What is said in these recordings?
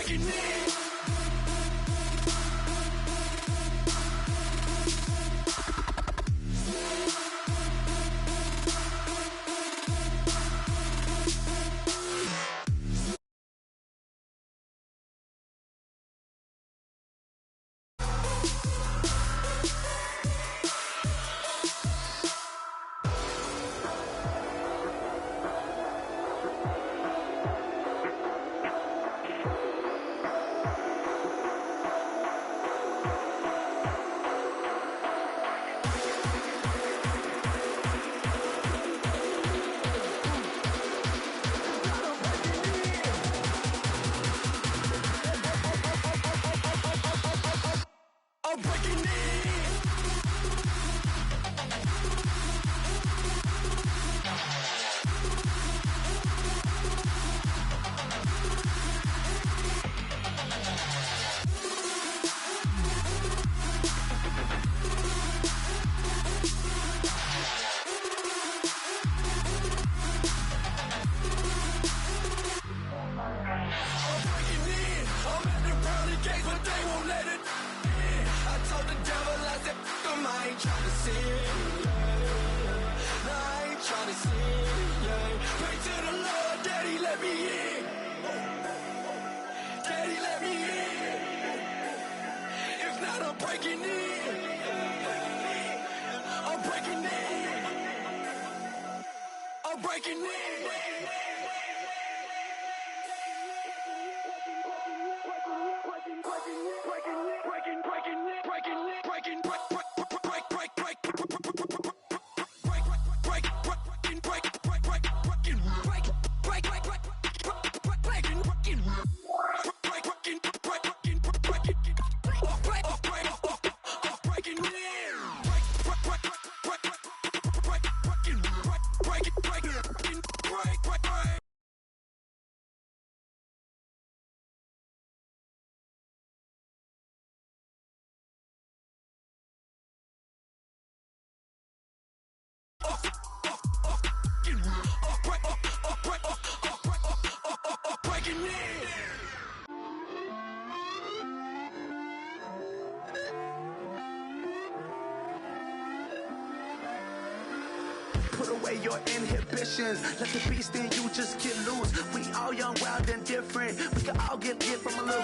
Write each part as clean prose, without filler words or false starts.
breaking in. I'm breaking in. Breaking in. Put away your inhibitions, let the beast in you just get loose. We all young, wild, and different. We can all get from a little.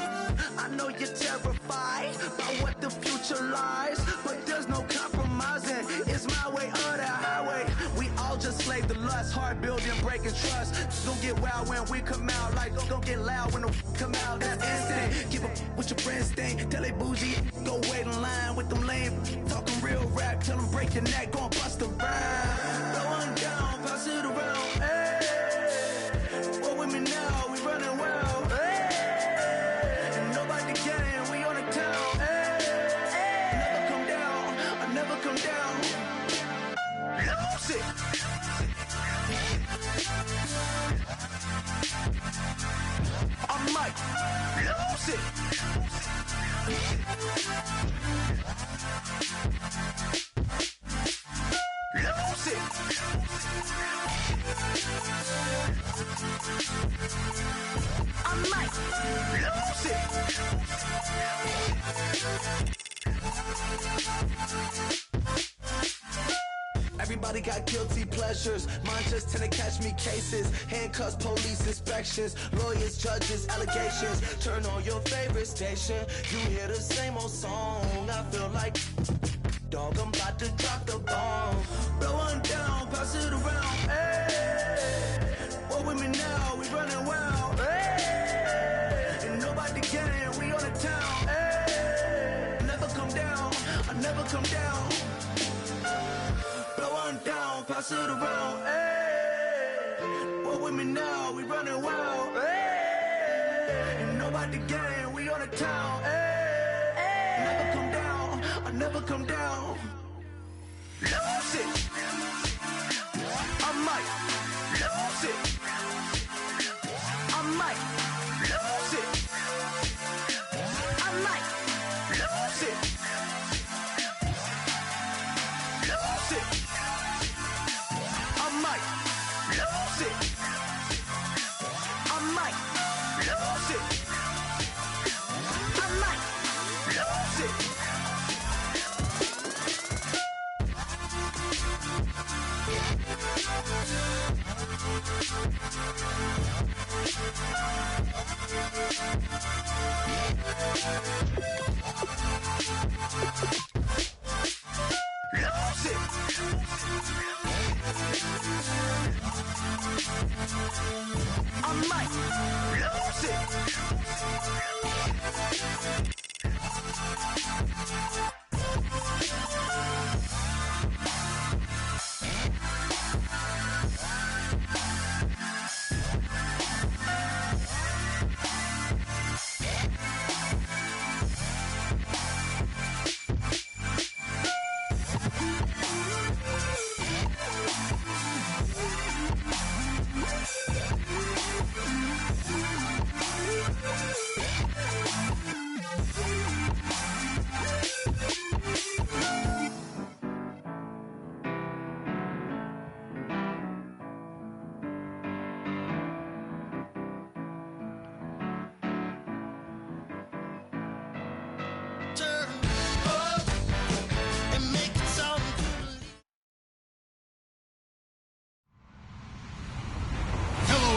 I know you're terrified by what the future lies, but there's no compromising. It's my way or the highway. We all just slave the lust, hard building, breaking trust. Don't get wild when we come out, like don't get loud when the come out. That's instant. Keep up with your friends thing. Tell they bougie, go wait in line with them lame. Talking real rap, tell them break your neck, gon' bust a rhyme. Blowing down, pass it around. Hey, what with me now? We running wild. Hey, and nobody can. We on the town. Hey, never come down. I never come down. Lose it. I might lose it. Lose it. I might lose it. Everybody got guilty pleasures. Mine just tend to catch me cases. Handcuffs, police inspections, lawyers, judges, allegations. Turn on your favorite station. You hear the same old song. I feel like, dog, I'm about to drop the bomb. Blowing down, pass it around. Hey, what with me now? We running wild. Hey, and nobody can. We on the town. Hey, never come down. I never come down. Blowing down, pass it around. Hey, what with me now? We running wild. Hey, and nobody can. We on the town. Hey, never come down. I never come down. Lose it. I might lose it. I might lose it. I might lose it. Lose it. I might lose it. I might lose it. I might lose it.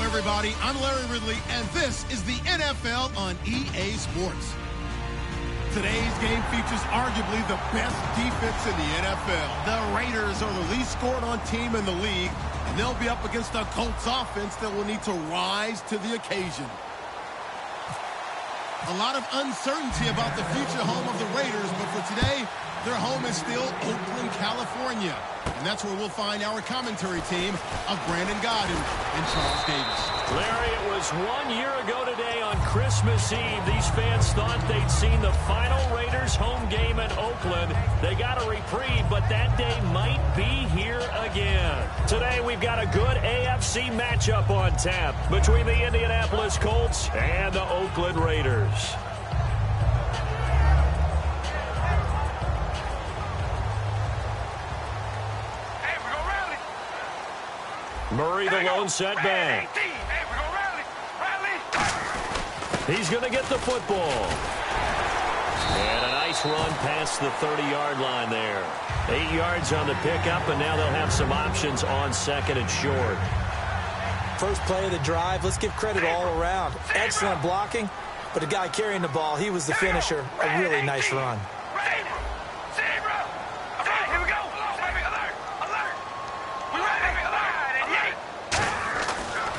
Everybody, I'm Larry Ridley, and this is the NFL on EA Sports. Today's game features arguably the best defense in the NFL. The Raiders are the least scored on team in the league, and they'll be up against a Colts offense that will need to rise to the occasion. A lot of uncertainty about the future home of the Raiders, but for today, their home is still Oakland, California. And that's where we'll find our commentary team of Brandon Godden and Charles Davis. Larry, it was 1 year ago today on Christmas Eve. These fans thought they'd seen the final Raiders home game in Oakland. They got a reprieve, but that day might be here again. Today, we've got a good AFC matchup on tap between the Indianapolis Colts and the Oakland Raiders. Murray, the lone setback. He's going to get the football. And a nice run past the 30-yard line there. 8 yards on the pickup, and now they'll have some options on second and short. First play of the drive, let's give credit all around. Excellent blocking, but the guy carrying the ball, he was the finisher. A really nice run.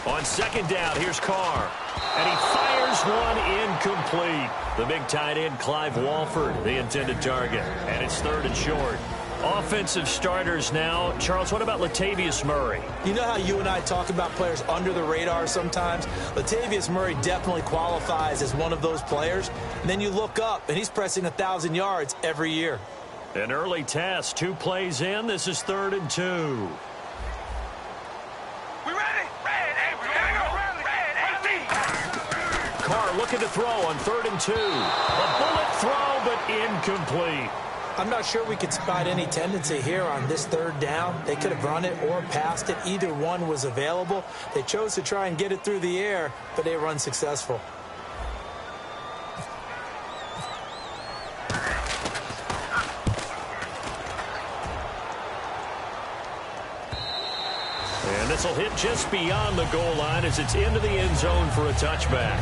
On second down, here's Carr. And he fires one incomplete. The big tight end, Clive Walford, the intended target. And it's third and short. Offensive starters now. Charles, what about Latavius Murray? You know how you and I talk about players under the radar sometimes? Latavius Murray definitely qualifies as one of those players. And then you look up, and he's pressing 1,000 yards every year. An early test. 2 plays in. This is 3rd and 2. Carr looking to throw on 3rd and 2. A bullet throw, but incomplete. I'm not sure we could spot any tendency here on this 3rd down. They could have run it or passed it. Either one was available. They chose to try and get it through the air, but they were unsuccessful. And this will hit just beyond the goal line as it's into the end zone for a touchback.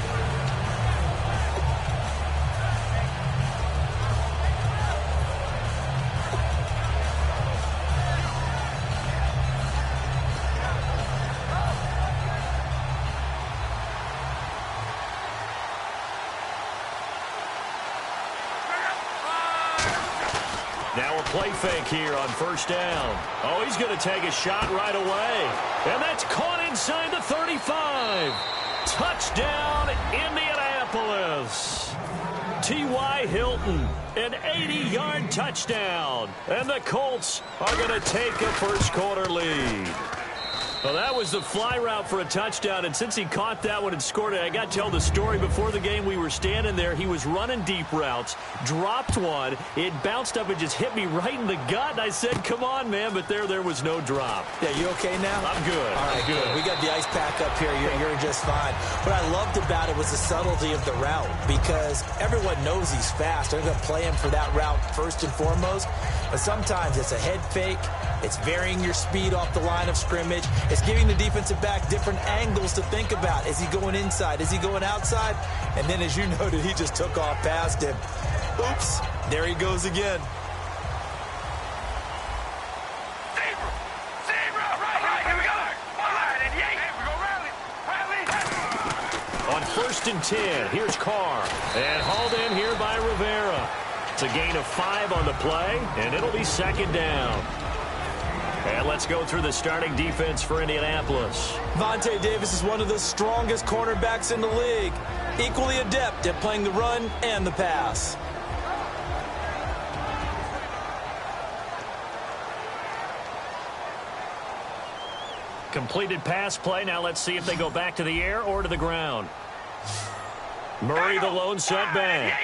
Now a play fake here on 1st down. Oh, he's going to take a shot right away. And that's caught inside the 35. Touchdown, Indianapolis. T.Y. Hilton, an 80-yard touchdown. And the Colts are going to take a first-quarter lead. Well, that was the fly route for a touchdown, and since he caught that one and scored it, I got to tell the story. Before the game, we were standing there. He was running deep routes, dropped one. It bounced up and just hit me right in the gut, and I said, come on, man, but there was no drop. Yeah, you okay now? I'm good. All right, I'm good. We got the ice pack up here. You're just fine. What I loved about it was the subtlety of the route, because everyone knows he's fast. They're going to play him for that route first and foremost, but sometimes it's a head fake, It's varying your speed off the line of scrimmage. It's giving the defensive back different angles to think about. Is he going inside? Is he going outside? And then, as you noted, he just took off past him. Oops, there he goes again. On 1st and 10, here's Carr. And hauled in here by Rivera. It's a gain of 5 on the play, and it'll be 2nd down. And let's go through the starting defense for Indianapolis. Vontae Davis is one of the strongest cornerbacks in the league. Equally adept at playing the run and the pass. Completed pass play. Now let's see if they go back to the air or to the ground. Murray, the lone setback.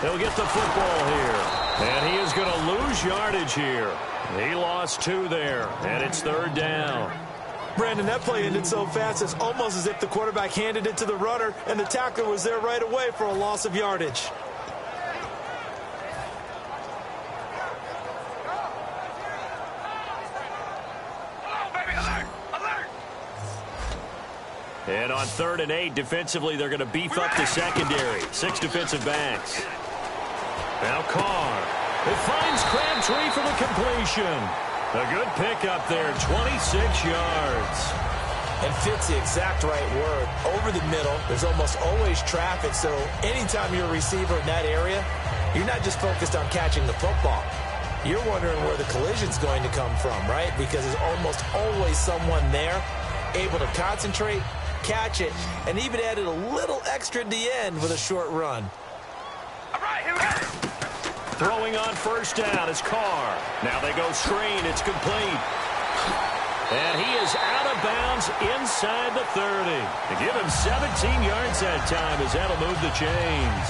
He'll get the football here. And he is going to lose yardage here. He lost 2 there, and it's 3rd down. Brandon, that play ended so fast, it's almost as if the quarterback handed it to the runner, and the tackler was there right away for a loss of yardage. And on 3rd and 8, defensively, they're going to beef up the secondary. 6 defensive backs. Now Carr. It finds Crabtree for the completion. A good pickup there, 26 yards. And fits the exact right word. Over the middle, there's almost always traffic, so anytime you're a receiver in that area, you're not just focused on catching the football. You're wondering where the collision's going to come from, right? Because there's almost always someone there able to concentrate, catch it, and even added a little extra at the end with a short run. All right, here we go. Throwing on 1st down is Carr. Now they go screen. It's complete. And he is out of bounds inside the 30. To give him 17 yards that time as that'll move the chains.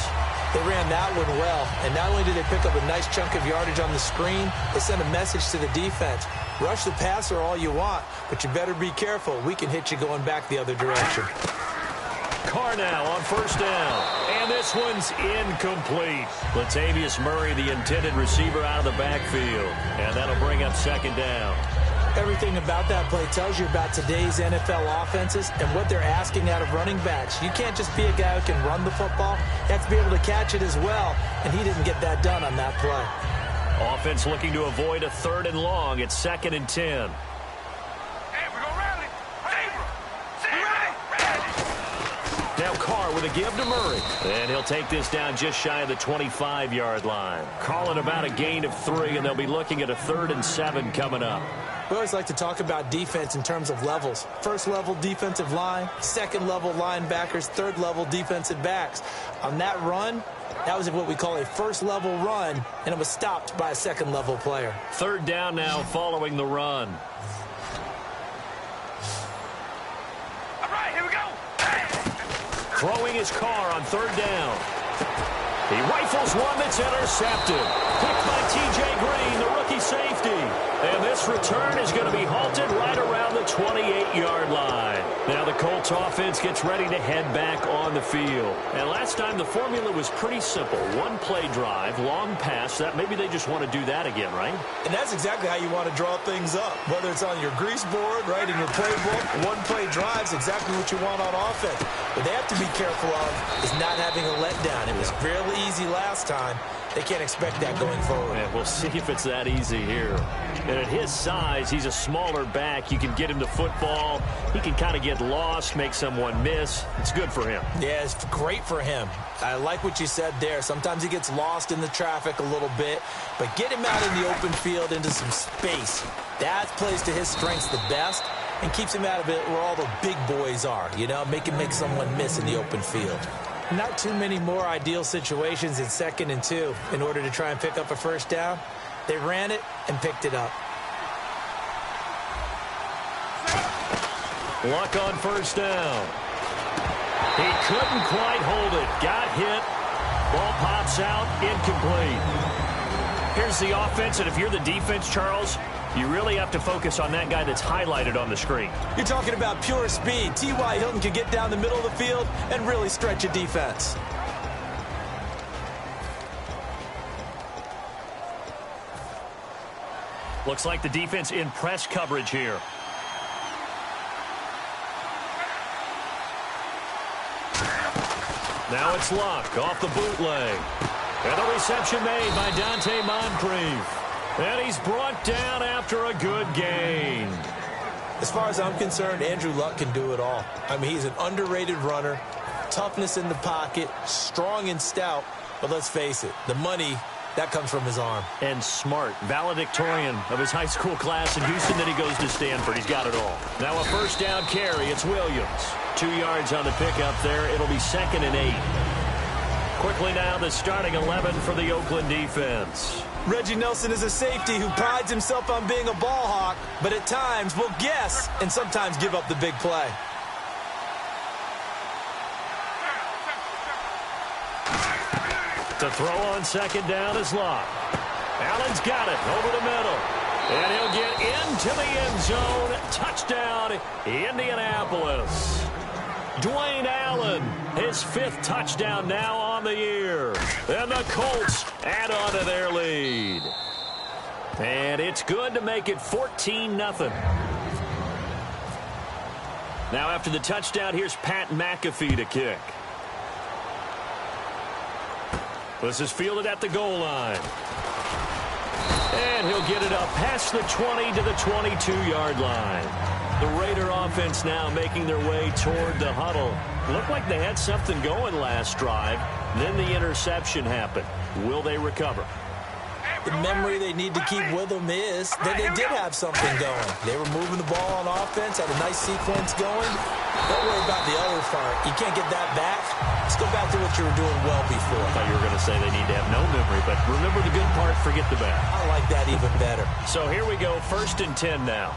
They ran that one well, and not only did they pick up a nice chunk of yardage on the screen, they sent a message to the defense. Rush the passer all you want, but you better be careful. We can hit you going back the other direction. Carr now on 1st down. And this one's incomplete. Latavius Murray, the intended receiver, out of the backfield. And that'll bring up 2nd down. Everything about that play tells you about today's NFL offenses and what they're asking out of running backs. You can't just be a guy who can run the football. You have to be able to catch it as well, and he didn't get that done on that play. Offense looking to avoid a 3rd and long. It's 2nd and 10. Now Carr with a give to Murray. And he'll take this down just shy of the 25-yard line. Calling about a gain of 3, and they'll be looking at a 3rd and 7 coming up. We always like to talk about defense in terms of levels. 1st level defensive line, 2nd level linebackers, 3rd level defensive backs. On that run, that was what we call a 1st level run, and it was stopped by a 2nd level player. 3rd down now following the run. Throwing his Carr on 3rd down. He rifles one that's intercepted. Picked by T.J. Green, the rookie safety. And this return is going to be halted right around the 28-yard line. Now the Colts offense gets ready to head back on the field. And last time the formula was pretty simple. 1-play drive, long pass. That maybe they just want to do that again, right? And that's exactly how you want to draw things up. Whether it's on your grease board, right, in your playbook, 1-play drive's exactly what you want on offense. What they have to be careful of is not having a letdown. It was really easy last time. They can't expect that going forward. And we'll see if it's that easy here. And at his size, he's a smaller back. You can get him the football. He can kind of get lost, make someone miss. It's good for him. Yeah, it's great for him. I like what you said there. Sometimes he gets lost in the traffic a little bit, but get him out in the open field into some space. That plays to his strengths the best and keeps him out of it where all the big boys are, you know, make someone miss in the open field. Not too many more ideal situations in 2nd and 2 in order to try and pick up a 1st down. They ran it and picked it up. Luck on 1st down. He couldn't quite hold it. Got hit. Ball pops out. Incomplete. Here's the offense, and if you're the defense, Charles, you really have to focus on that guy that's highlighted on the screen. You're talking about pure speed. T.Y. Hilton can get down the middle of the field and really stretch a defense. Looks like the defense in press coverage here. Now it's Luck off the bootleg. And the reception made by Dante Moncrief. And he's brought down after a good gain. As far as I'm concerned, Andrew Luck can do it all. I mean, he's an underrated runner, toughness in the pocket, strong and stout. But let's face it, the money, that comes from his arm. And smart, valedictorian of his high school class in Houston, then he goes to Stanford. He's got it all. Now a first down carry. It's Williams. 2 yards on the pickup there. It'll be 2nd and 8. Quickly now, the starting 11 for the Oakland defense. Reggie Nelson is a safety who prides himself on being a ball hawk, but at times will guess and sometimes give up the big play. To throw on 2nd down is Locke. Allen's got it over the middle. And he'll get into the end zone. Touchdown, Indianapolis. Dwayne Allen, his 5th touchdown now on the year. And the Colts add on to their lead. And it's good to make it 14-0. Now after the touchdown, here's Pat McAfee to kick. This is fielded at the goal line. And he'll get it up past the 20 to the 22-yard line. The Raider offense now making their way toward the huddle. Looked like they had something going last drive. Then the interception happened. Will they recover? The memory they need to keep with them is that they did have something going. They were moving the ball on offense, had a nice sequence going. Don't worry about the other part. You can't get that back. Let's go back to what you were doing well before. I thought you were going to say they need to have no memory, but remember the good part, forget the bad. I like that even better. So here we go, 1st and 10 now.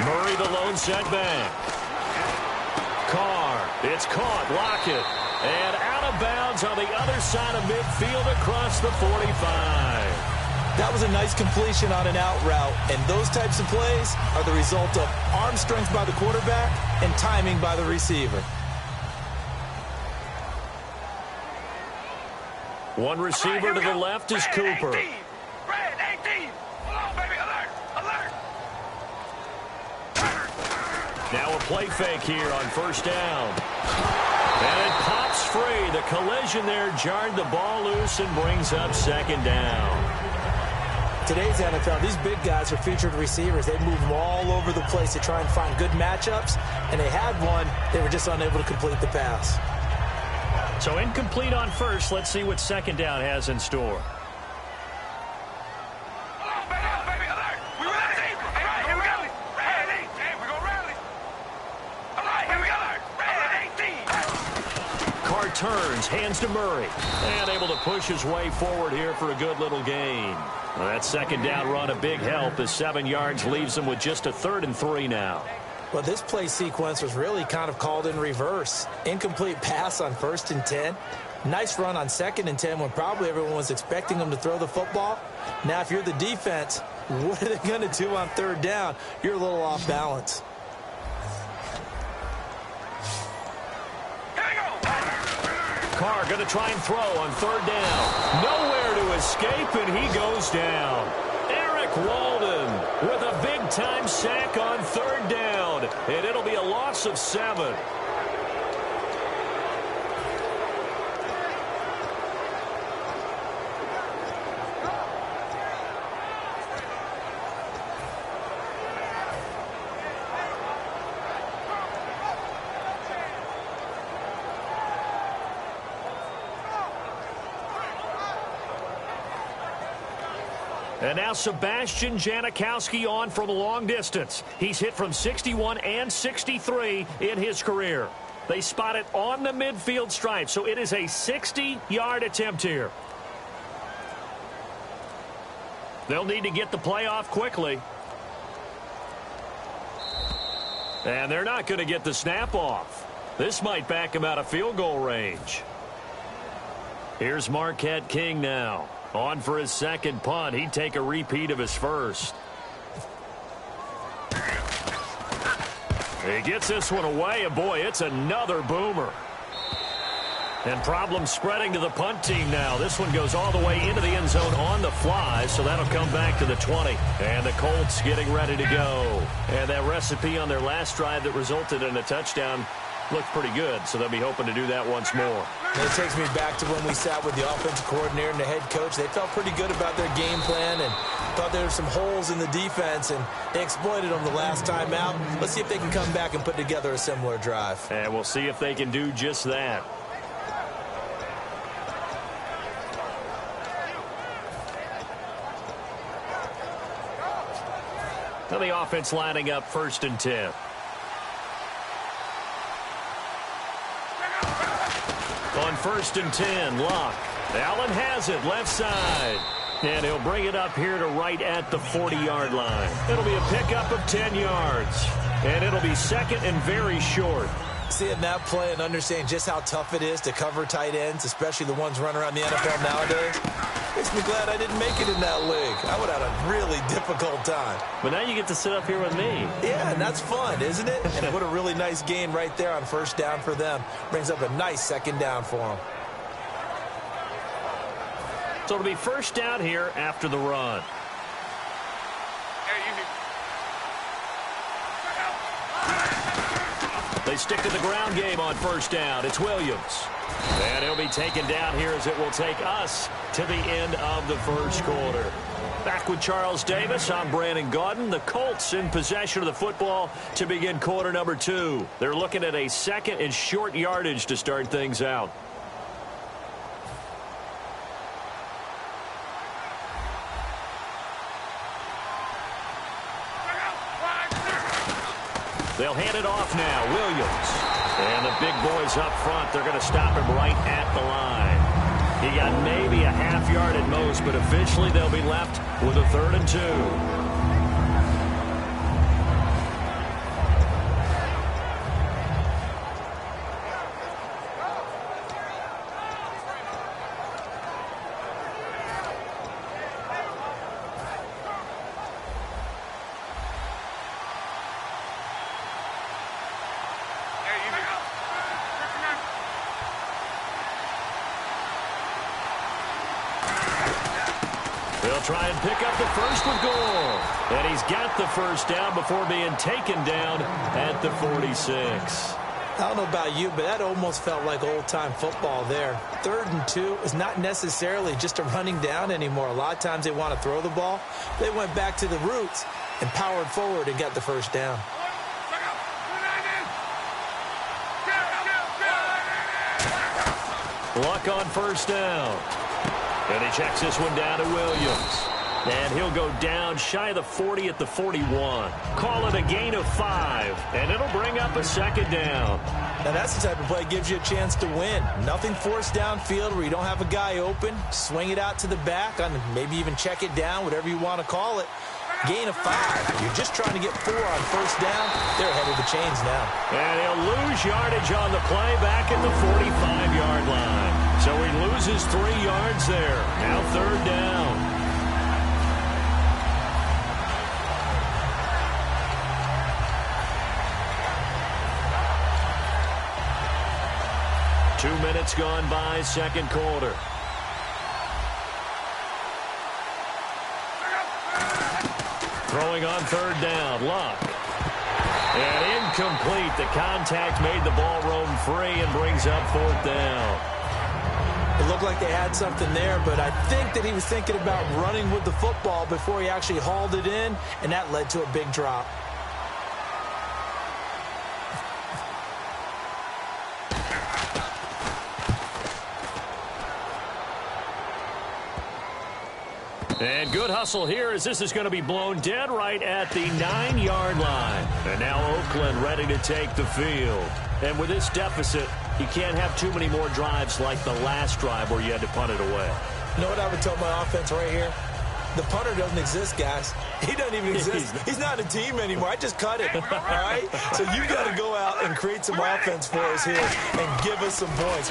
Murray the lone setback. Carr, it's caught, Lockett. And out of bounds on the other side of midfield across the 45. That was a nice completion on an out route, and those types of plays are the result of arm strength by the quarterback and timing by the receiver. One receiver to the left is Cooper. Red 18. Come on, baby. Alert. Alert. Now a play fake here on 1st down. And it pops free. The collision there jarred the ball loose and brings up 2nd down. Today's NFL, these big guys are featured receivers. They move all over the place to try and find good matchups, and they had one. They were just unable to complete the pass. So incomplete on 1st. Let's see what 2nd down has in store. Turns, hands to Murray, and able to push his way forward here for a good little gain. Well, that 2nd down run a big help as 7 yards leaves him with just a 3rd and 3 now. Well, this play sequence was really kind of called in reverse. Incomplete pass on 1st and 10. Nice run on 2nd and 10 when probably everyone was expecting him to throw the football. Now, if you're the defense, what are they going to do on 3rd down? You're a little off balance. Carr going to try and throw on 3rd down. Nowhere to escape, and he goes down. Eric Walden with a big-time sack on 3rd down, and it'll be a loss of 7. And now Sebastian Janikowski on from a long distance. He's hit from 61 and 63 in his career. They spot it on the midfield stripe, so it is a 60-yard attempt here. They'll need to get the play off quickly. And they're not going to get the snap off. This might back him out of field goal range. Here's Marquette King now. On for his 2nd punt. He'd take a repeat of his 1st. He gets this one away, and boy, it's another boomer. And problems spreading to the punt team now. This one goes all the way into the end zone on the fly, so that'll come back to the 20. And the Colts getting ready to go. And that recipe on their last drive that resulted in a touchdown looked pretty good, so they'll be hoping to do that once more. And it takes me back to when we sat with the offensive coordinator and the head coach. They felt pretty good about their game plan and thought there were some holes in the defense, and they exploited them the last time out. Let's see if they can come back and put together a similar drive. And we'll see if they can do just that. Now the offense lining up 1st and 10. On 1st and 10, Locke. Allen has it, left side. And he'll bring it up here to right at the 40-yard line. It'll be a pickup of 10 yards. And it'll be 2nd and very short. Seeing that play and understanding just how tough it is to cover tight ends, especially the ones running around the NFL nowadays, makes me glad I didn't make it in that league. I would have had a really difficult time. But now you get to sit up here with me. Yeah, and that's fun, isn't it? And what a really nice gain right there on 1st down for them. Brings up a nice 2nd down for them. So it'll be 1st down here after the run. They stick to the ground game on 1st down. It's Williams. And he'll be taken down here as it will take us to the end of the 1st quarter. Back with Charles Davis, I'm Brandon Gaudin. The Colts in possession of the football to begin quarter number 2. They're looking at a 2nd and short yardage to start things out. They'll hand it off now. Williams. And the big boys up front, they're going to stop him right at the line. He got maybe a half yard at most, but officially they'll be left with a 3rd and 2. They'll try and pick up the first with Gore. And he's got the 1st down before being taken down at the 46. I don't know about you, but that almost felt like old-time football there. 3rd and 2 is not necessarily just a running down anymore. A lot of times they want to throw the ball. They went back to the roots and powered forward and got the 1st down. Luck on 1st down. And he checks this one down to Williams. And he'll go down shy of the 40 at the 41. Call it a gain of 5. And it'll bring up a 2nd down. Now that's the type of play that gives you a chance to win. Nothing forced downfield where you don't have a guy open. Swing it out to the back, on maybe even check it down, whatever you want to call it. Gain of 5. You're just trying to get 4 on 1st down. They're ahead of the chains now. And he'll lose yardage on the play back at the 45-yard line. So he loses 3 yards there. Now 3rd down. Two minutes gone by, 2nd quarter. Throwing on 3rd down, Luck. And incomplete. The contact made the ball roam free and brings up 4th down. It looked like they had something there, but I think that he was thinking about running with the football before he actually hauled it in, and that led to a big drop. And good hustle here as this is going to be blown dead right at the 9-yard line. And now Oakland ready to take the field. And with this deficit, you can't have too many more drives like the last drive where you had to punt it away. You know what I would tell my offense right here? The punter doesn't exist, guys. He doesn't even exist. He's not a team anymore. I just cut it, all right? So you got to go out and create some offense for us here and give us some points.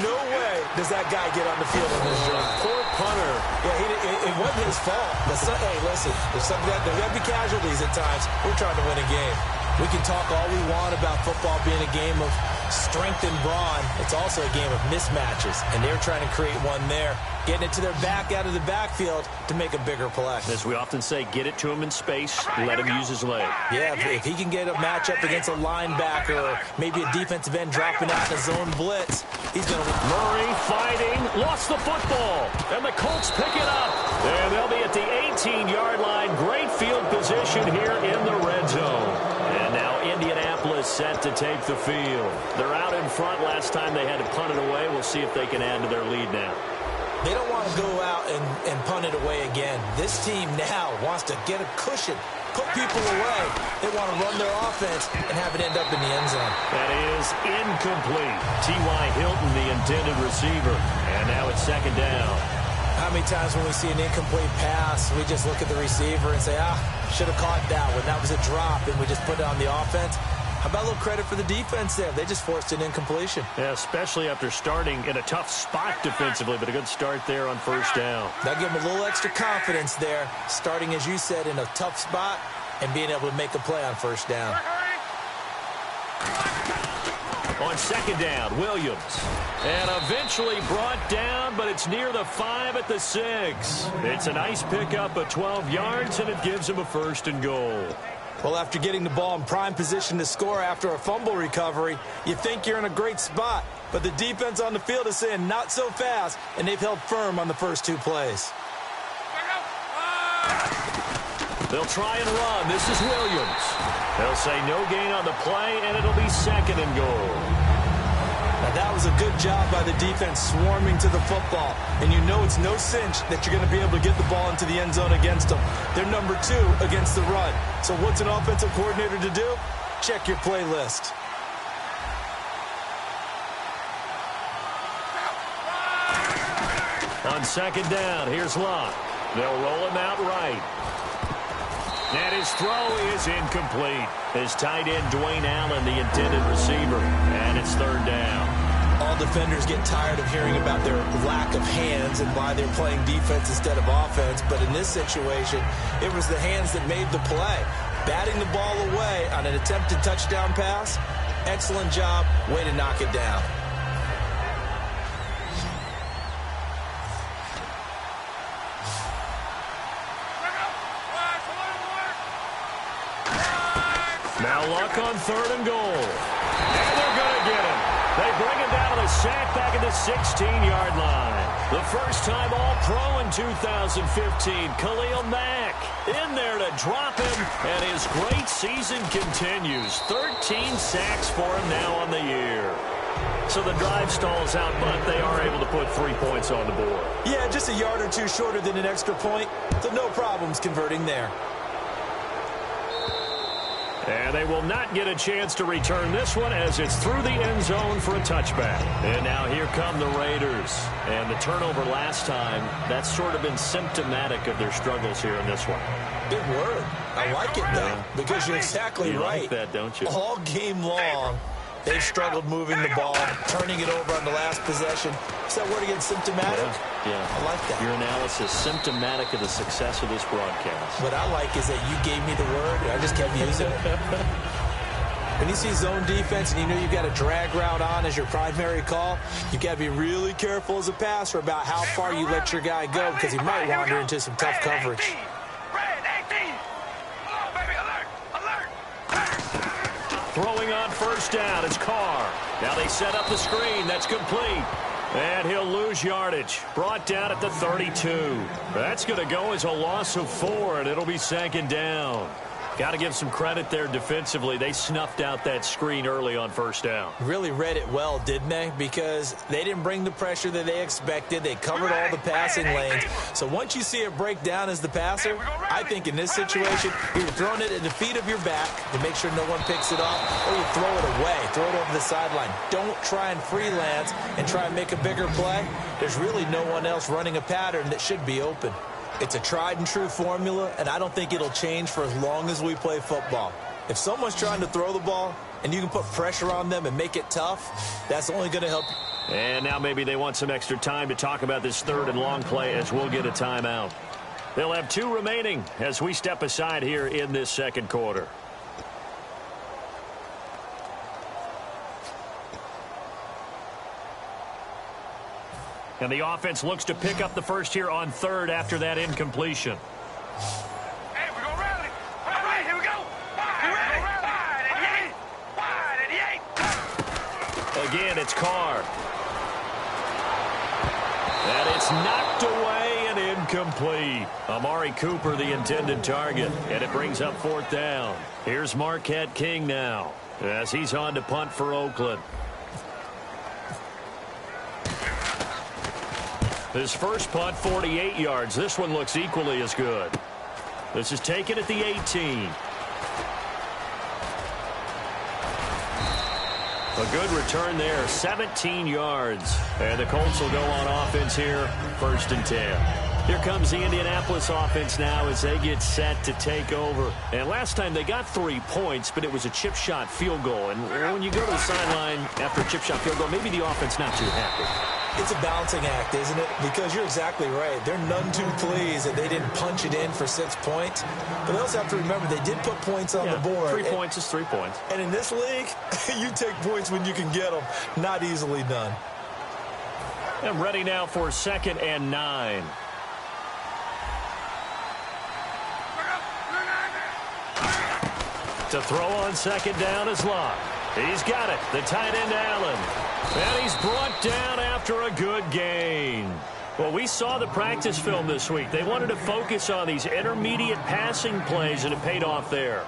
No way does that guy get on the field on this drive. Poor punter. Yeah, it wasn't his fault. Hey, listen, there's got to be casualties at times. We're trying to win a game. We can talk all we want about football being a game of strength and brawn. It's also a game of mismatches, and they're trying to create one there, getting it to their back out of the backfield to make a bigger play. As we often say, get it to him in space, let him use his leg. Yeah, if he can get a matchup against a linebacker or maybe a defensive end dropping out in a zone blitz, he's going to... Murray fighting, lost the football, and the Colts pick it up. And they'll be at the 18-yard line. Great field position here in the red zone. And now Indianapolis set to take the field. They're out in front. Last time they had to punt it away. We'll see if they can add to their lead now. They don't want to go out and punt it away again. This team now wants to get a cushion, put people away. They want to run their offense and have it end up in the end zone. That is incomplete. T.Y. Hilton, the intended receiver. And now it's second down. How many times when we see an incomplete pass, we just look at the receiver and say, should have caught that one. That was a drop, and we just put it on the offense. How about a little credit for the defense there? They just forced an incompletion. Yeah, especially after starting in a tough spot defensively, but a good start there on first down. That'll give them a little extra confidence there, starting, as you said, in a tough spot and being able to make a play on first down. On second down, Williams. And eventually brought down, but it's near the 5 at the 6. It's a nice pickup of 12 yards, and it gives him a first and goal. Well, after getting the ball in prime position to score after a fumble recovery, you think you're in a great spot. But the defense on the field is saying not so fast, and they've held firm on the first 2 plays. They'll try and run. This is Williams. They'll say no gain on the play, and it'll be second and goal. Now, that was a good job by the defense swarming to the football. And you know it's no cinch that you're going to be able to get the ball into the end zone against them. They're number 2 against the run. So what's an offensive coordinator to do? Check your playlist. On second down, here's Locke. They'll roll him out right. And his throw is incomplete. His tight end, Dwayne Allen, the intended receiver. And it's third down. All defenders get tired of hearing about their lack of hands and why they're playing defense instead of offense. But in this situation, it was the hands that made the play. Batting the ball away on an attempted touchdown pass. Excellent job. Way to knock it down. Now Luck on third and goal. And they're going to get him. They bring him down to the sack back at the 16-yard line. The first time All-Pro in 2015, Khalil Mack in there to drop him, and his great season continues. 13 sacks for him now on the year. So the drive stalls out, but they are able to put 3 points on the board. Yeah, just a yard or 2 shorter than an extra point, so no problems converting there. And they will not get a chance to return this one as it's through the end zone for a touchback. And now here come the Raiders. And the turnover last time, that's sort of been symptomatic of their struggles here in this one. Big word. I like it, though, because you're exactly right. You like that, don't you? All game long, they've struggled moving the ball, turning it over on the last possession. Is that word again, symptomatic? Yeah. I like that. Your analysis, symptomatic of the success of this broadcast. What I like is that you gave me the word, and I just kept using it. When you see zone defense and you know you've got a drag route on as your primary call, you've got to be really careful as a passer about how far you let your guy go because he might wander into some tough coverage. Throwing on first down, it's Carr. Now they set up the screen. That's complete. And he'll lose yardage. Brought down at the 32. That's going to go as a loss of 4, and it'll be second down. Got to give some credit there defensively. They snuffed out that screen early on first down. Really read it well, didn't they? Because they didn't bring the pressure that they expected. They covered all the passing lanes. So once you see it break down as the passer, I think in this situation, you're throwing it at the feet of your back to make sure no one picks it off, or you throw it away, throw it over the sideline. Don't try and freelance and try and make a bigger play. There's really no one else running a pattern that should be open. It's a tried-and-true formula, and I don't think it'll change for as long as we play football. If someone's trying to throw the ball and you can put pressure on them and make it tough, that's only going to help. And now maybe they want some extra time to talk about this third and long play as we'll get a timeout. They'll have 2 remaining as we step aside here in this second quarter. And the offense looks to pick up the first here on third after that incompletion. Hey, we're going to rally. All right, here we go. Wide 88. Again, it's Carr. And it's knocked away and incomplete. Amari Cooper, the intended target. And it brings up fourth down. Here's Marquette King now, as he's on to punt for Oakland. His first punt, 48 yards. This one looks equally as good. This is taken at the 18. A good return there, 17 yards. And the Colts will go on offense here, 1st and 10. Here comes the Indianapolis offense now as they get set to take over. And last time they got 3 points, but it was a chip shot field goal. And when you go to the sideline after a chip shot field goal, maybe the offense not too happy. It's a balancing act, isn't it? Because you're exactly right. They're none too pleased that they didn't punch it in for 6 points. But they also have to remember they did put points on the board. 3 points is 3 points. And in this league, you take points when you can get them. Not easily done. And ready now for 2nd and 9. To throw on 2nd down is Locke. He's got it. The tight end, Allen. And he's brought down after a good gain. Well, we saw the practice film this week. They wanted to focus on these intermediate passing plays, and it paid off there.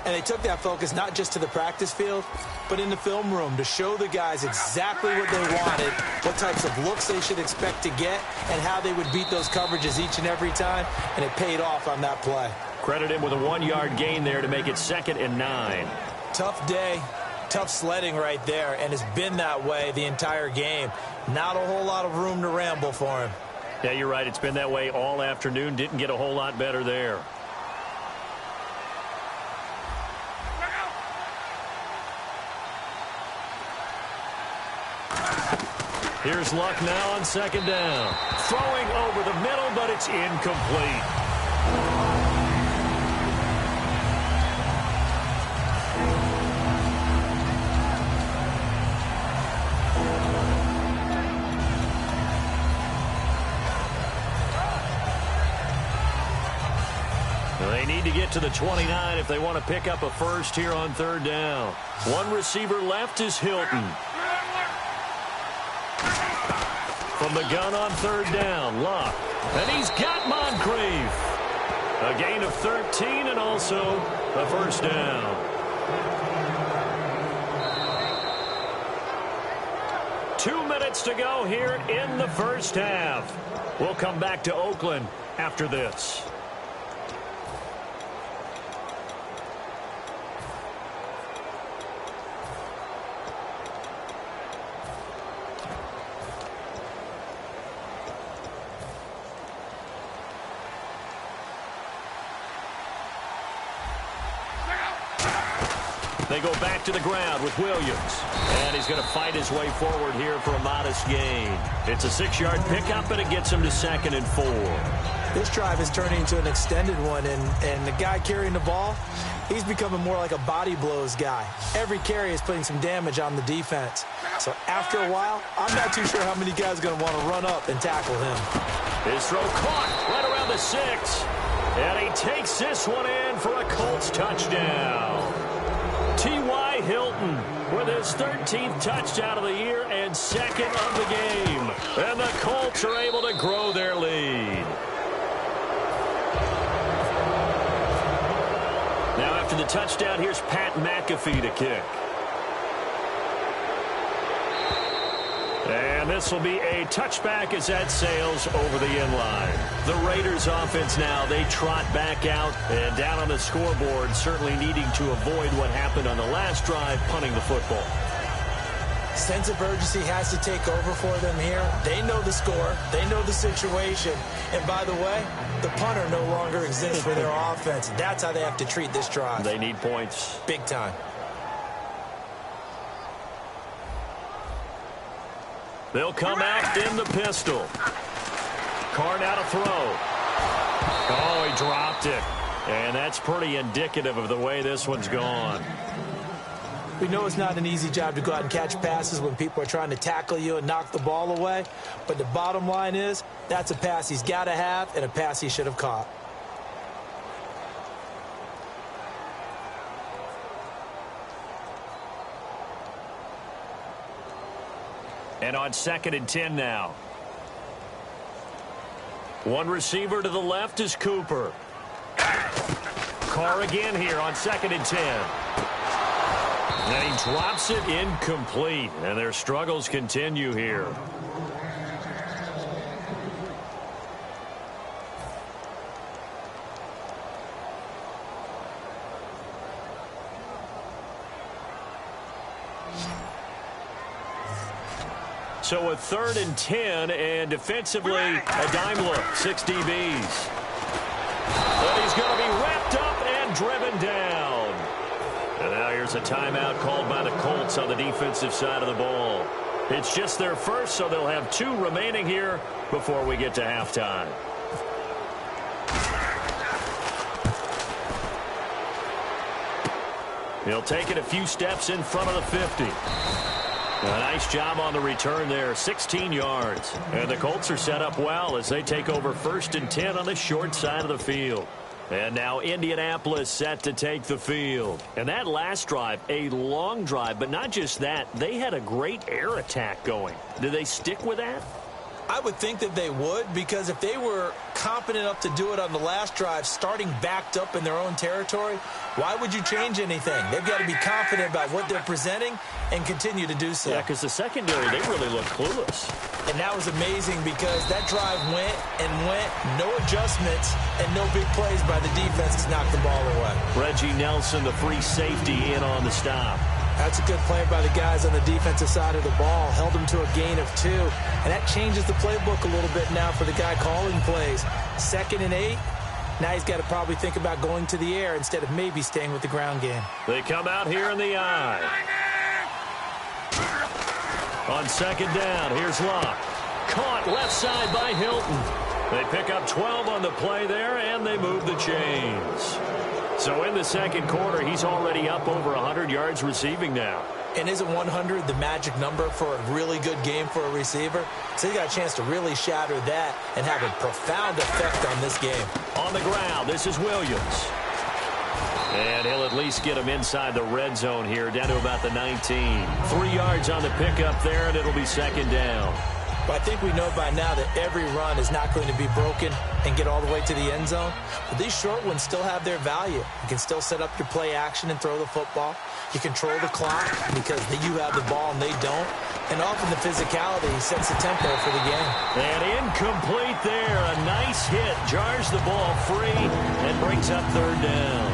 And they took that focus not just to the practice field, but in the film room to show the guys exactly what they wanted, what types of looks they should expect to get, and how they would beat those coverages each and every time, and it paid off on that play. Credit him with a 1-yard gain there to make it 2nd and 9. Tough day, tough sledding right there, and it's been that way the entire game. Not a whole lot of room to ramble for him. Yeah, you're right. It's been that way all afternoon. Didn't get a whole lot better there. Here's Luck now on 2nd down. Throwing over the middle, but it's incomplete. They need to get to the 29 if they want to pick up a first here on 3rd down. One receiver left is Hilton. From the gun on 3rd down, Locke. And he's got Moncrief. A gain of 13 and also a first down. Two minutes to go here in the first half. We'll come back to Oakland after this. They go back to the ground with Williams. And he's going to fight his way forward here for a modest gain. It's a 6-yard pickup, and it gets him to 2nd and 4. This drive is turning into an extended one, and the guy carrying the ball, he's becoming more like a body blows guy. Every carry is putting some damage on the defense. So after a while, I'm not too sure how many guys are going to want to run up and tackle him. His throw caught right around the 6. And he takes this one in for a Colts touchdown. T.Y. Hilton with his 13th touchdown of the year and 2nd of the game. And the Colts are able to grow their lead. Now after the touchdown, here's Pat McAfee to kick. And this will be a touchback as that sails over the inline. The Raiders offense now, they trot back out and down on the scoreboard, certainly needing to avoid what happened on the last drive, punting the football. Sense of urgency has to take over for them here. They know the score. They know the situation. And by the way, the punter no longer exists for their offense. That's how they have to treat this drive. They need points. Big time. They'll come out in the pistol. Carr now to throw. Oh, he dropped it. And that's pretty indicative of the way this one's gone. We know it's not an easy job to go out and catch passes when people are trying to tackle you and knock the ball away. But the bottom line is, that's a pass he's got to have and a pass he should have caught. And on 2nd and 10 now. One receiver to the left is Cooper. Carr again here on 2nd and 10. And he drops it incomplete. And their struggles continue here. So a 3rd and 10, and defensively, a dime look, 6 DBs. But he's going to be wrapped up and driven down. And now here's a timeout called by the Colts on the defensive side of the ball. It's just their first, so they'll have 2 remaining here before we get to halftime. He'll take it a few steps in front of the 50. A nice job on the return there, 16 yards. And the Colts are set up well as they take over 1st and 10 on the short side of the field. And now Indianapolis set to take the field. And that last drive, a long drive, but not just that. They had a great air attack going. Do they stick with that? I would think that they would, because if they were competent enough to do it on the last drive, starting backed up in their own territory, why would you change anything? They've got to be confident about what they're presenting and continue to do so. Yeah, because the secondary, they really look clueless. And that was amazing because that drive went and went, no adjustments, and no big plays by the defense to knock the ball away. Reggie Nelson, the free safety, in on the stop. That's a good play by the guys on the defensive side of the ball. Held them to a gain of 2. And that changes the playbook a little bit now for the guy calling plays. 2nd and 8. Now he's got to probably think about going to the air instead of maybe staying with the ground game. They come out here in the eye. On 2nd down, here's Locke. Caught left side by Hilton. They pick up 12 on the play there, and they move the chains. So in the 2nd quarter, he's already up over 100 yards receiving now. And isn't 100 the magic number for a really good game for a receiver? So he got a chance to really shatter that and have a profound effect on this game. On the ground, this is Williams. And he'll at least get him inside the red zone here, down to about the 19. 3 yards on the pickup there, and it'll be 2nd down. But I think we know by now that every run is not going to be broken and get all the way to the end zone. But these short ones still have their value. You can still set up your play action and throw the football. You control the clock because you have the ball and they don't. And often the physicality sets the tempo for the game. And incomplete there. A nice hit. Jars the ball free and brings up 3rd down.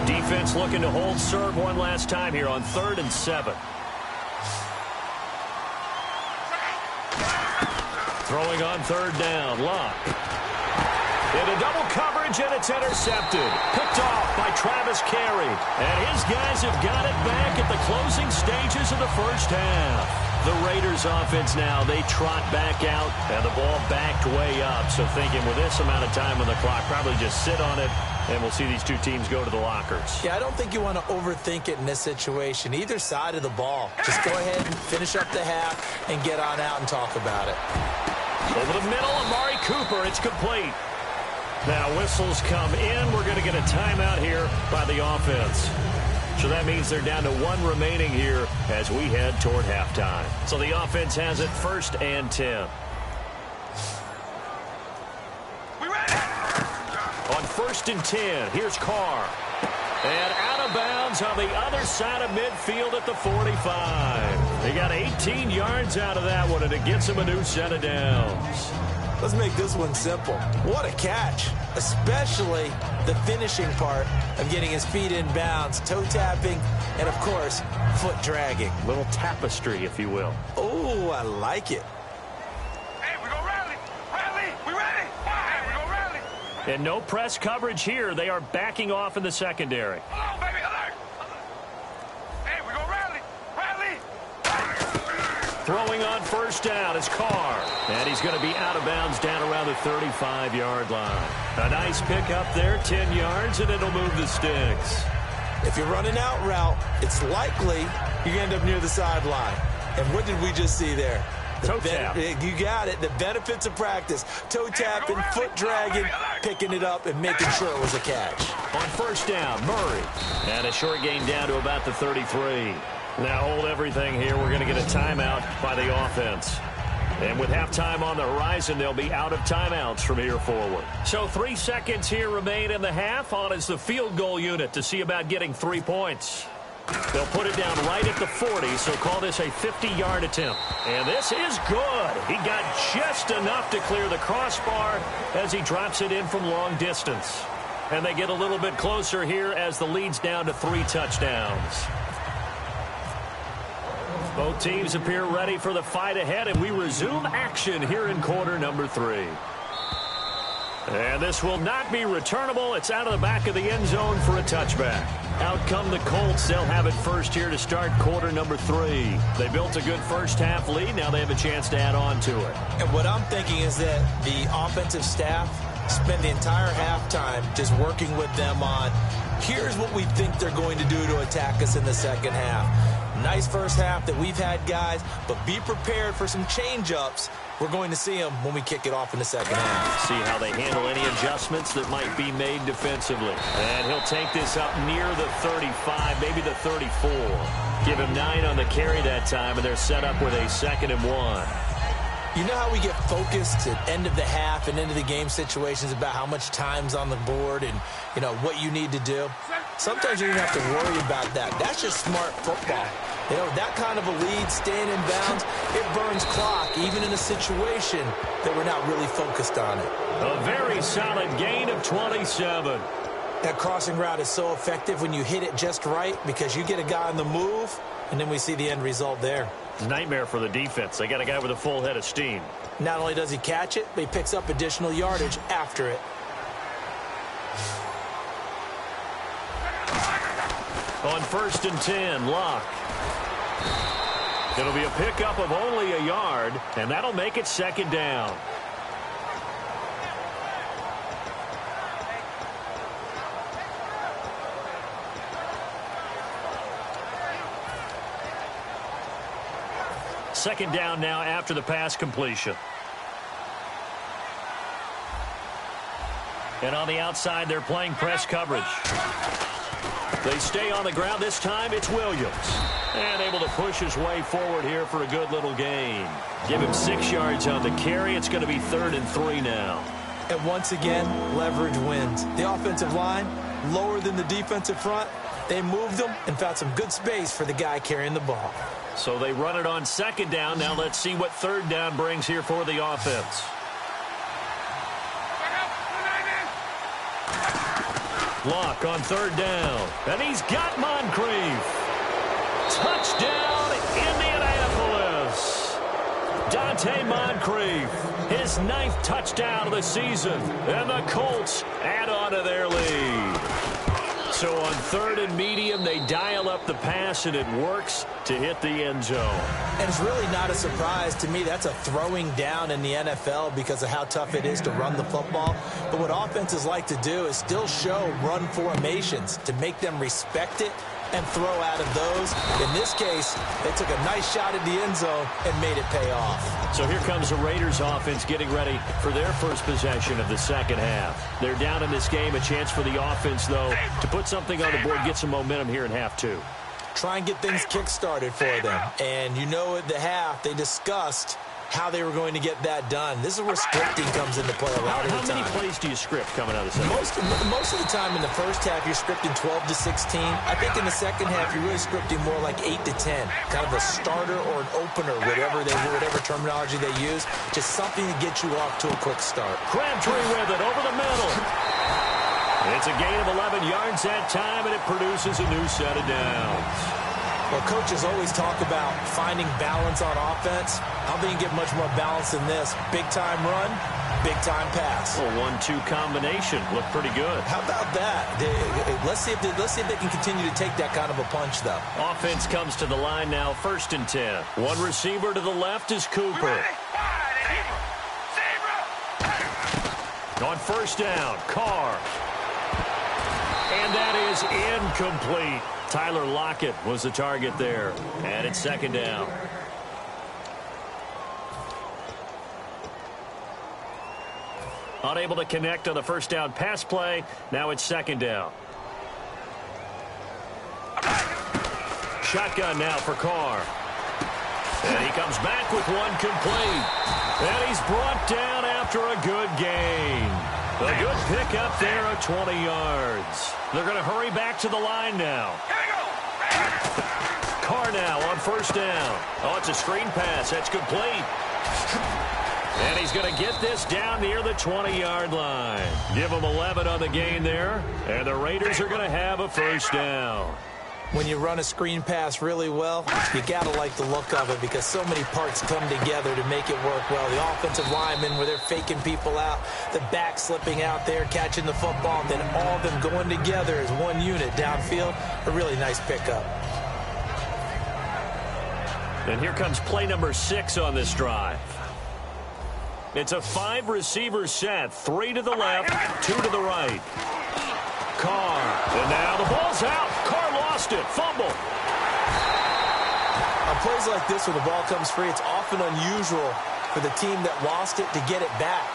Defense looking to hold serve one last time here on 3rd and 7. Throwing on 3rd down, Locke. Into double coverage, and it's intercepted. Picked off by Travis Carey. And his guys have got it back at the closing stages of the 1st half. The Raiders offense now, they trot back out, and the ball backed way up. So thinking with this amount of time on the clock, probably just sit on it, and we'll see these 2 teams go to the lockers. Yeah, I don't think you want to overthink it in this situation. Either side of the ball. Just go ahead and finish up the half and get on out and talk about it. Over the middle, Amari Cooper. It's complete. Now whistles come in. We're going to get a timeout here by the offense. So that means they're down to 1 remaining here as we head toward halftime. So the offense has it 1st and 10. We ready? On 1st and 10, here's Carr. And out of bounds on the other side of midfield at the 45. They got 18 yards out of that one, and it gets them a new set of downs. Let's make this one simple. What a catch, especially the finishing part of getting his feet in bounds, toe tapping, and, of course, foot dragging. Little tapestry, if you will. Oh, I like it. Hey, we gonna rally. Rally, we ready? Hey, we gonna rally. And no press coverage here. They are backing off in the secondary. Hold on, baby, alert. Hey, we gonna rally. Rally. Throwing on 1st down is Carr. And he's going to be out of bounds down around the 35-yard line. A nice pick up there, 10 yards, and it'll move the sticks. If you're running out route, it's likely you're going to end up near the sideline. And what did we just see there? Toe tap. You got it. The benefits of practice. Toe tapping, foot dragging, picking it up, and making sure it was a catch. On first down, Murray. And a short gain down to about the 33. Now hold everything here. We're going to get a timeout by the offense. And with halftime on the horizon, they'll be out of timeouts from here forward. So 3 seconds here remain in the half. On is the field goal unit to see about getting 3 points. They'll put it down right at the 40, so call this a 50-yard attempt. And this is good. He got just enough to clear the crossbar as he drops it in from long distance. And they get a little bit closer here as the lead's down to 3 touchdowns. Both teams appear ready for the fight ahead, and we resume action here in quarter number 3. And this will not be returnable. It's out of the back of the end zone for a touchback. Out come the Colts. They'll have it first here to start quarter number 3. They built a good first half lead. Now they have a chance to add on to it. And what I'm thinking is that the offensive staff spend the entire halftime just working with them on, here's what we think they're going to do to attack us in the second half. Nice first half that we've had, guys, but be prepared for some change-ups. We're going to see them when we kick it off in the second half. See how they handle any adjustments that might be made defensively. And he'll take this up near the 35, maybe the 34. Give him 9 on the carry that time, and they're set up with a 2nd and 1. You know how we get focused at end of the half and into the game situations about how much time's on the board and, you know, what you need to do? Sometimes you don't have to worry about that. That's just smart football. You know, that kind of a lead, staying in bounds, it burns clock, even in a situation that we're not really focused on it. A very solid gain of 27. That crossing route is so effective when you hit it just right because you get a guy on the move, and then we see the end result there. Nightmare for the defense. They got a guy with a full head of steam. Not only does he catch it, but he picks up additional yardage after it. On 1st and 10, Locke. It'll be a pickup of only a yard, and that'll make it 2nd down. Second down now after the pass completion. And on the outside, they're playing press coverage. They stay on the ground. This time it's Williams. And able to push his way forward here for a good little gain. Give him 6 yards on the carry. It's going to be 3rd and 3 now. And once again, leverage wins. The offensive line, lower than the defensive front. They moved them and found some good space for the guy carrying the ball. So they run it on 2nd down. Now let's see what 3rd down brings here for the offense. Locke on 3rd down. And he's got Moncrief. Touchdown, Indianapolis. Dante Moncrief, his 9th touchdown of the season. And the Colts add on to their lead. So on 3rd and medium, they dial up the pass, and it works to hit the end zone. And it's really not a surprise to me. That's a throwing down in the NFL because of how tough it is to run the football. But what offenses like to do is still show run formations to make them respect it and throw out of those. In this case, they took a nice shot at the end zone and made it pay off. So here comes the Raiders offense getting ready for their first possession of the second half. They're down in this game. A chance for the offense, though, to put something on the board, get some momentum here in half 2. Try and get things kick-started for them. And you know at the half, they discussed how they were going to get that done. This is where scripting comes into play a lot of the time. How many plays do you script coming out of the second? Most of the time in the first half, you're scripting 12 to 16. I think in the second half, you're really scripting more like 8 to 10. Kind of a starter or an opener, whatever terminology they use. Just something to get you off to a quick start. Crabtree with it over the middle. It's a gain of 11 yards that time, and it produces a new set of downs. Well, coaches always talk about finding balance on offense. I don't think you get much more balance than this. Big-time run, big-time pass. A 1-2 combination. Looked pretty good. How about that? Let's see if they can continue to take that kind of a punch, though. Offense comes to the line now, 1st and 10. One receiver to the left is Cooper. On 1st down, Carr. And that is incomplete. Tyler Lockett was the target there. And it's second down. Unable to connect on the first down pass play. Now it's second down. Shotgun now for Carr. And he comes back with one complete. And he's brought down after a good gain. A good pickup there of 20 yards. They're going to hurry back to the line now. Carr now on first down. Oh, it's a screen pass. That's complete. And he's going to get this down near the 20-yard line. Give him 11 on the gain there. And the Raiders are going to have a first down. When you run a screen pass really well, you got to like the look of it because so many parts come together to make it work well. The offensive linemen where they're faking people out, the back slipping out there, catching the football, and then all of them going together as one unit downfield. A really nice pickup. And here comes play number 6 on this drive. It's a 5-receiver set. 3 to the left, 2 to the right. Carr. And now the ball's out. Carr lost it. Fumble. On plays like this where the ball comes free, it's often unusual for the team that lost it to get it back.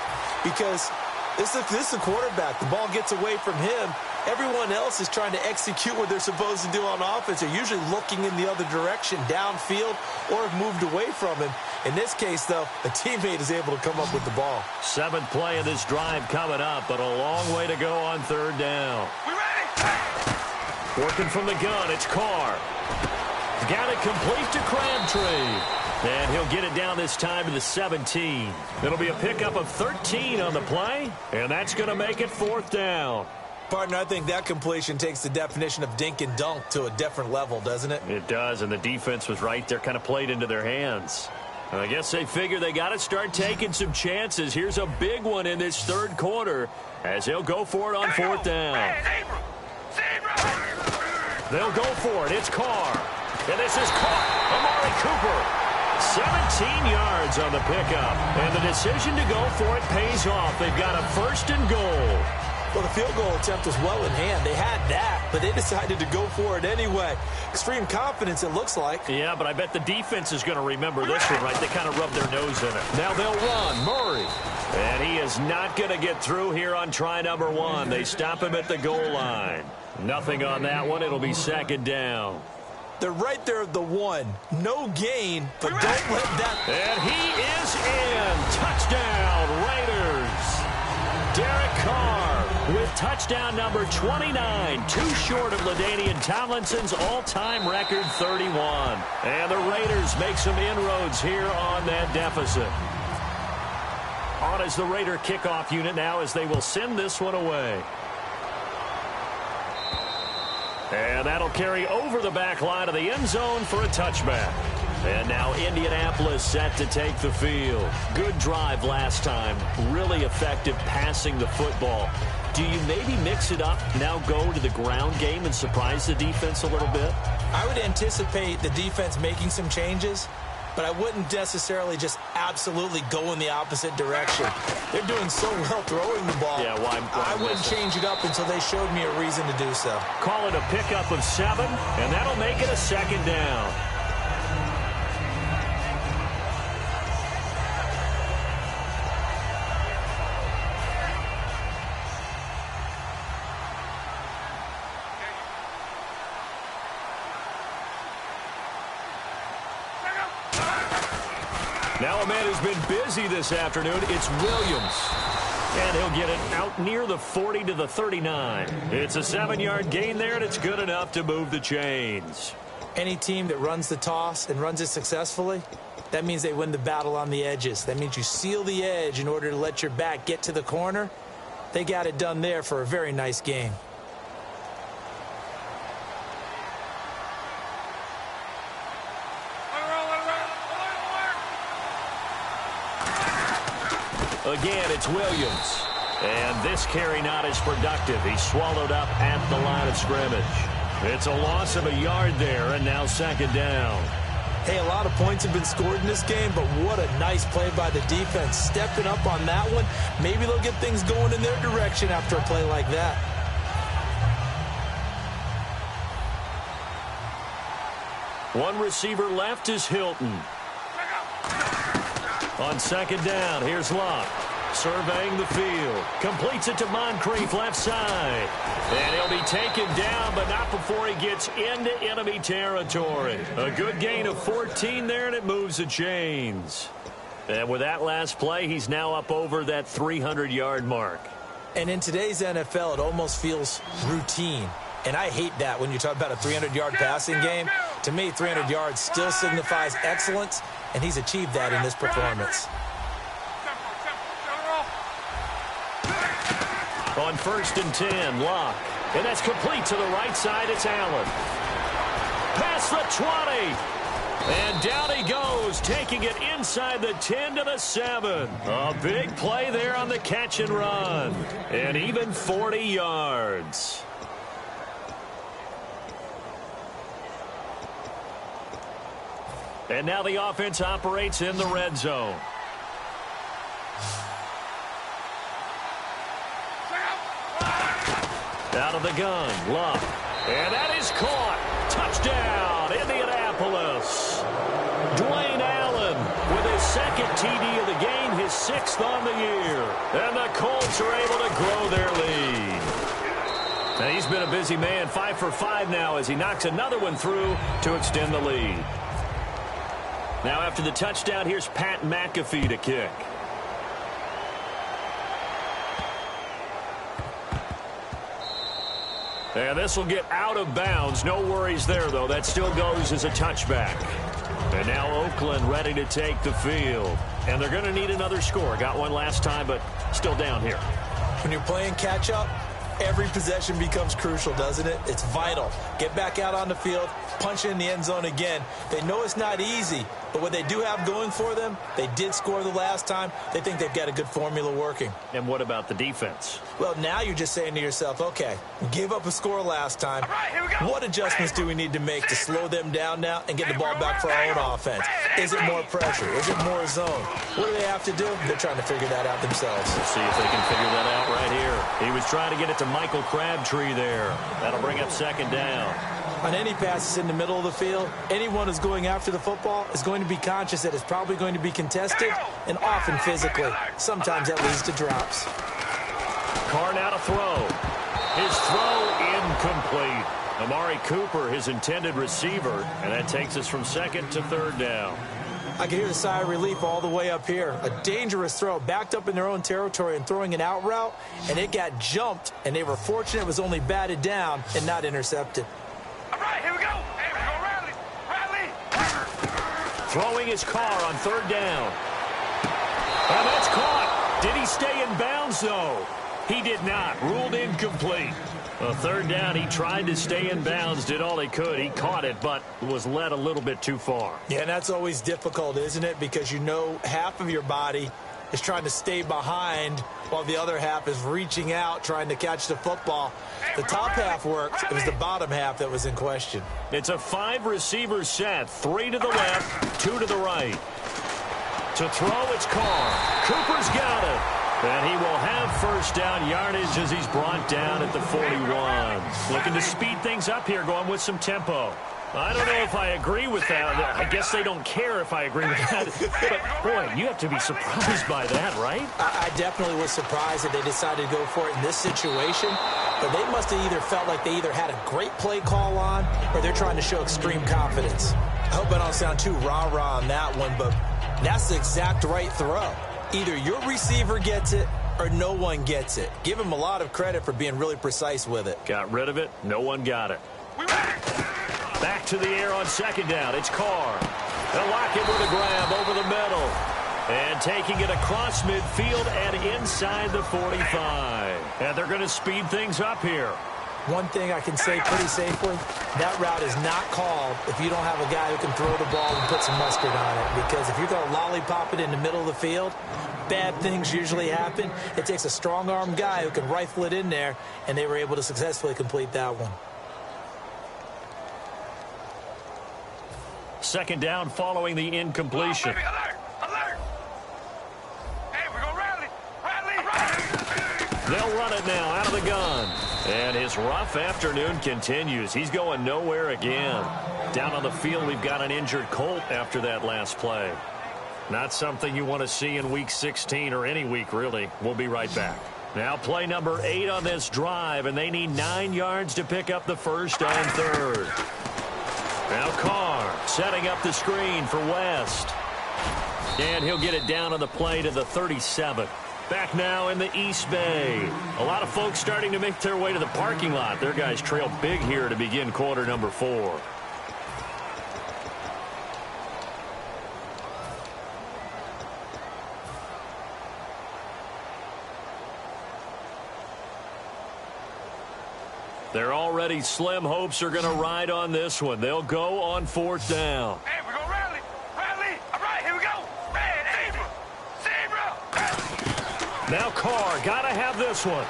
Because this is the quarterback. The ball gets away from him. Everyone else is trying to execute what they're supposed to do on offense. They're usually looking in the other direction, downfield, or have moved away from him. In this case, though, a teammate is able to come up with the ball. 7th play of this drive coming up, but a long way to go on third down. We ready? Working from the gun, it's Carr. Got it complete to Crabtree. And he'll get it down this time to the 17. It'll be a pickup of 13 on the play, and that's going to make it 4th down. Partner, I think that completion takes the definition of dink and dunk to a different level, doesn't it? It does, and the defense was right there, kind of played into their hands. And I guess they figure they got to start taking some chances. Here's a big one in this third quarter as he'll go for it on 4th down. They'll go for it. It's Carr. And this is caught. Amari Cooper. 17 yards on the pickup. And the decision to go for it pays off. They've got a 1st and goal. Well, the field goal attempt was well in hand. They had that, but they decided to go for it anyway. Extreme confidence, it looks like. Yeah, but I bet the defense is going to remember this one, right? They kind of rubbed their nose in it. Now they'll run. Murray. And he is not going to get through here on try number 1. They stop him at the goal line. Nothing on that one. It'll be 2nd down. They're right there at the 1. No gain, but don't let that... And he is in. Touchdown, Raiders. Derek Carr with touchdown number 29, too short of LaDainian Tomlinson's all-time record 31. And the Raiders make some inroads here on that deficit. On as the Raider kickoff unit now as they will send this one away. And that'll carry over the back line of the end zone for a touchback. And now Indianapolis set to take the field. Good drive last time. Really effective passing the football. Do you maybe mix it up, now go to the ground game and surprise the defense a little bit? I would anticipate the defense making some changes, but I wouldn't necessarily just absolutely go in the opposite direction. They're doing so well throwing the ball. Yeah, why I wouldn't change it up until they showed me a reason to do so. Call it a pickup of 7, and that'll make it a 2nd down. Now a man who's been busy this afternoon, it's Williams. And he'll get it out near the 40 to the 39. It's a 7-yard gain there, and it's good enough to move the chains. Any team that runs the toss and runs it successfully, that means they win the battle on the edges. That means you seal the edge in order to let your back get to the corner. They got it done there for a very nice game. Again, it's Williams. And this carry not as productive. He's swallowed up at the line of scrimmage. It's a loss of a yard there, and now 2nd down. Hey, a lot of points have been scored in this game, but what a nice play by the defense. Stepping up on that one. Maybe they'll get things going in their direction after a play like that. One receiver left is Hilton. On second down, here's Locke. Surveying the field. Completes it to Moncrief left side. And he'll be taken down, but not before he gets into enemy territory. A good gain of 14 there, and it moves the chains. And with that last play, he's now up over that 300-yard mark. And in today's NFL, it almost feels routine. And I hate that when you talk about a 300-yard passing game. To me, 300 yards still signifies excellence, and he's achieved that in this performance. On 1st and 10, Locke. And that's complete to the right side. It's Allen. Past the 20. And down he goes, taking it inside the 10 to the 7. A big play there on the catch and run. And even 40 yards. And now the offense operates in the red zone. Out of the gun, Locke. And that is caught. Touchdown, Indianapolis. Dwayne Allen with his second TD of the game, his 6th on the year. And the Colts are able to grow their lead. Now he's been a busy man, 5 for 5 now as he knocks another one through to extend the lead. Now after the touchdown, here's Pat McAfee to kick. And this will get out of bounds. No worries there, though. That still goes as a touchback. And now Oakland ready to take the field. And they're going to need another score. Got one last time, but still down here. When you're playing catch-up, every possession becomes crucial, doesn't it? It's vital. Get back out on the field, punch in the end zone again. They know it's not easy, but what they do have going for them, they did score the last time. They think they've got a good formula working. And what about the defense? Well, now you're just saying to yourself, okay, gave up a score last time. Right, here we go. What adjustments do we need to make to slow them down now and get the ball back for our own offense? Is it more pressure? Is it more zone? What do they have to do? They're trying to figure that out themselves. Let's see if they can figure that out right here. He was trying to get it to Michael Crabtree there. That'll bring up second down. On any passes in the middle of the field, anyone who's going after the football is going to be conscious that it's probably going to be contested and often physically. Sometimes that leads to drops. Carr now to throw. His throw incomplete. Amari Cooper, his intended receiver, and that takes us from 2nd to 3rd down. I can hear the sigh of relief all the way up here. A dangerous throw, backed up in their own territory and throwing an out route, and it got jumped, and they were fortunate it was only batted down and not intercepted. All right, here we go. Hey, we're going to rally. Throwing his Carr on 3rd down. And that's caught. Did he stay in bounds, though? He did not. Ruled incomplete. A 3rd down, he tried to stay in bounds, did all he could. He caught it, but was led a little bit too far. Yeah, and that's always difficult, isn't it? Because you know half of your body is trying to stay behind while the other half is reaching out, trying to catch the football. The top half worked. It was the bottom half that was in question. It's a 5-receiver set. 3 to the left, 2 to the right. To throw, it's Carr. Cooper's got it. And he will have 1st down yardage as he's brought down at the 41. Looking to speed things up here, going with some tempo. I don't know if I agree with that. I guess they don't care if I agree with that. But, boy, you have to be surprised by that, right? I definitely was surprised that they decided to go for it in this situation. But they must have either felt like they either had a great play call on or they're trying to show extreme confidence. I hope I don't sound too rah-rah on that one, but that's the exact right throw. Either your receiver gets it or no one gets it. Give him a lot of credit for being really precise with it. Got rid of it. No one got it. Back to the air on 2nd down. It's Carr. They'll lock him with a grab over the middle. And taking it across midfield and inside the 45. And they're going to speed things up here. One thing I can say pretty safely, that route is not called if you don't have a guy who can throw the ball and put some mustard on it. Because if you're going to lollipop it in the middle of the field, bad things usually happen. It takes a strong-arm guy who can rifle it in there, and they were able to successfully complete that one. 2nd down following the incompletion. Oh, baby, alert! Alert! Hey, we're going to rally! Rally! They'll run it now out of the gun. And his rough afternoon continues. He's going nowhere again. Down on the field, we've got an injured Colt after that last play. Not something you want to see in Week 16 or any week, really. We'll be right back. Now play number 8 on this drive, and they need 9 yards to pick up the first and third. Now Carr setting up the screen for West. And he'll get it down on the play to the 37. Back now in the East Bay. A lot of folks starting to make their way to the parking lot. Their guys trail big here to begin quarter number 4. Their already slim hopes are going to ride on this one. They'll go on 4th down. Hey, we're going to rally. Rally. All right, here we go. Red, zebra. Now Carr, got to have this one.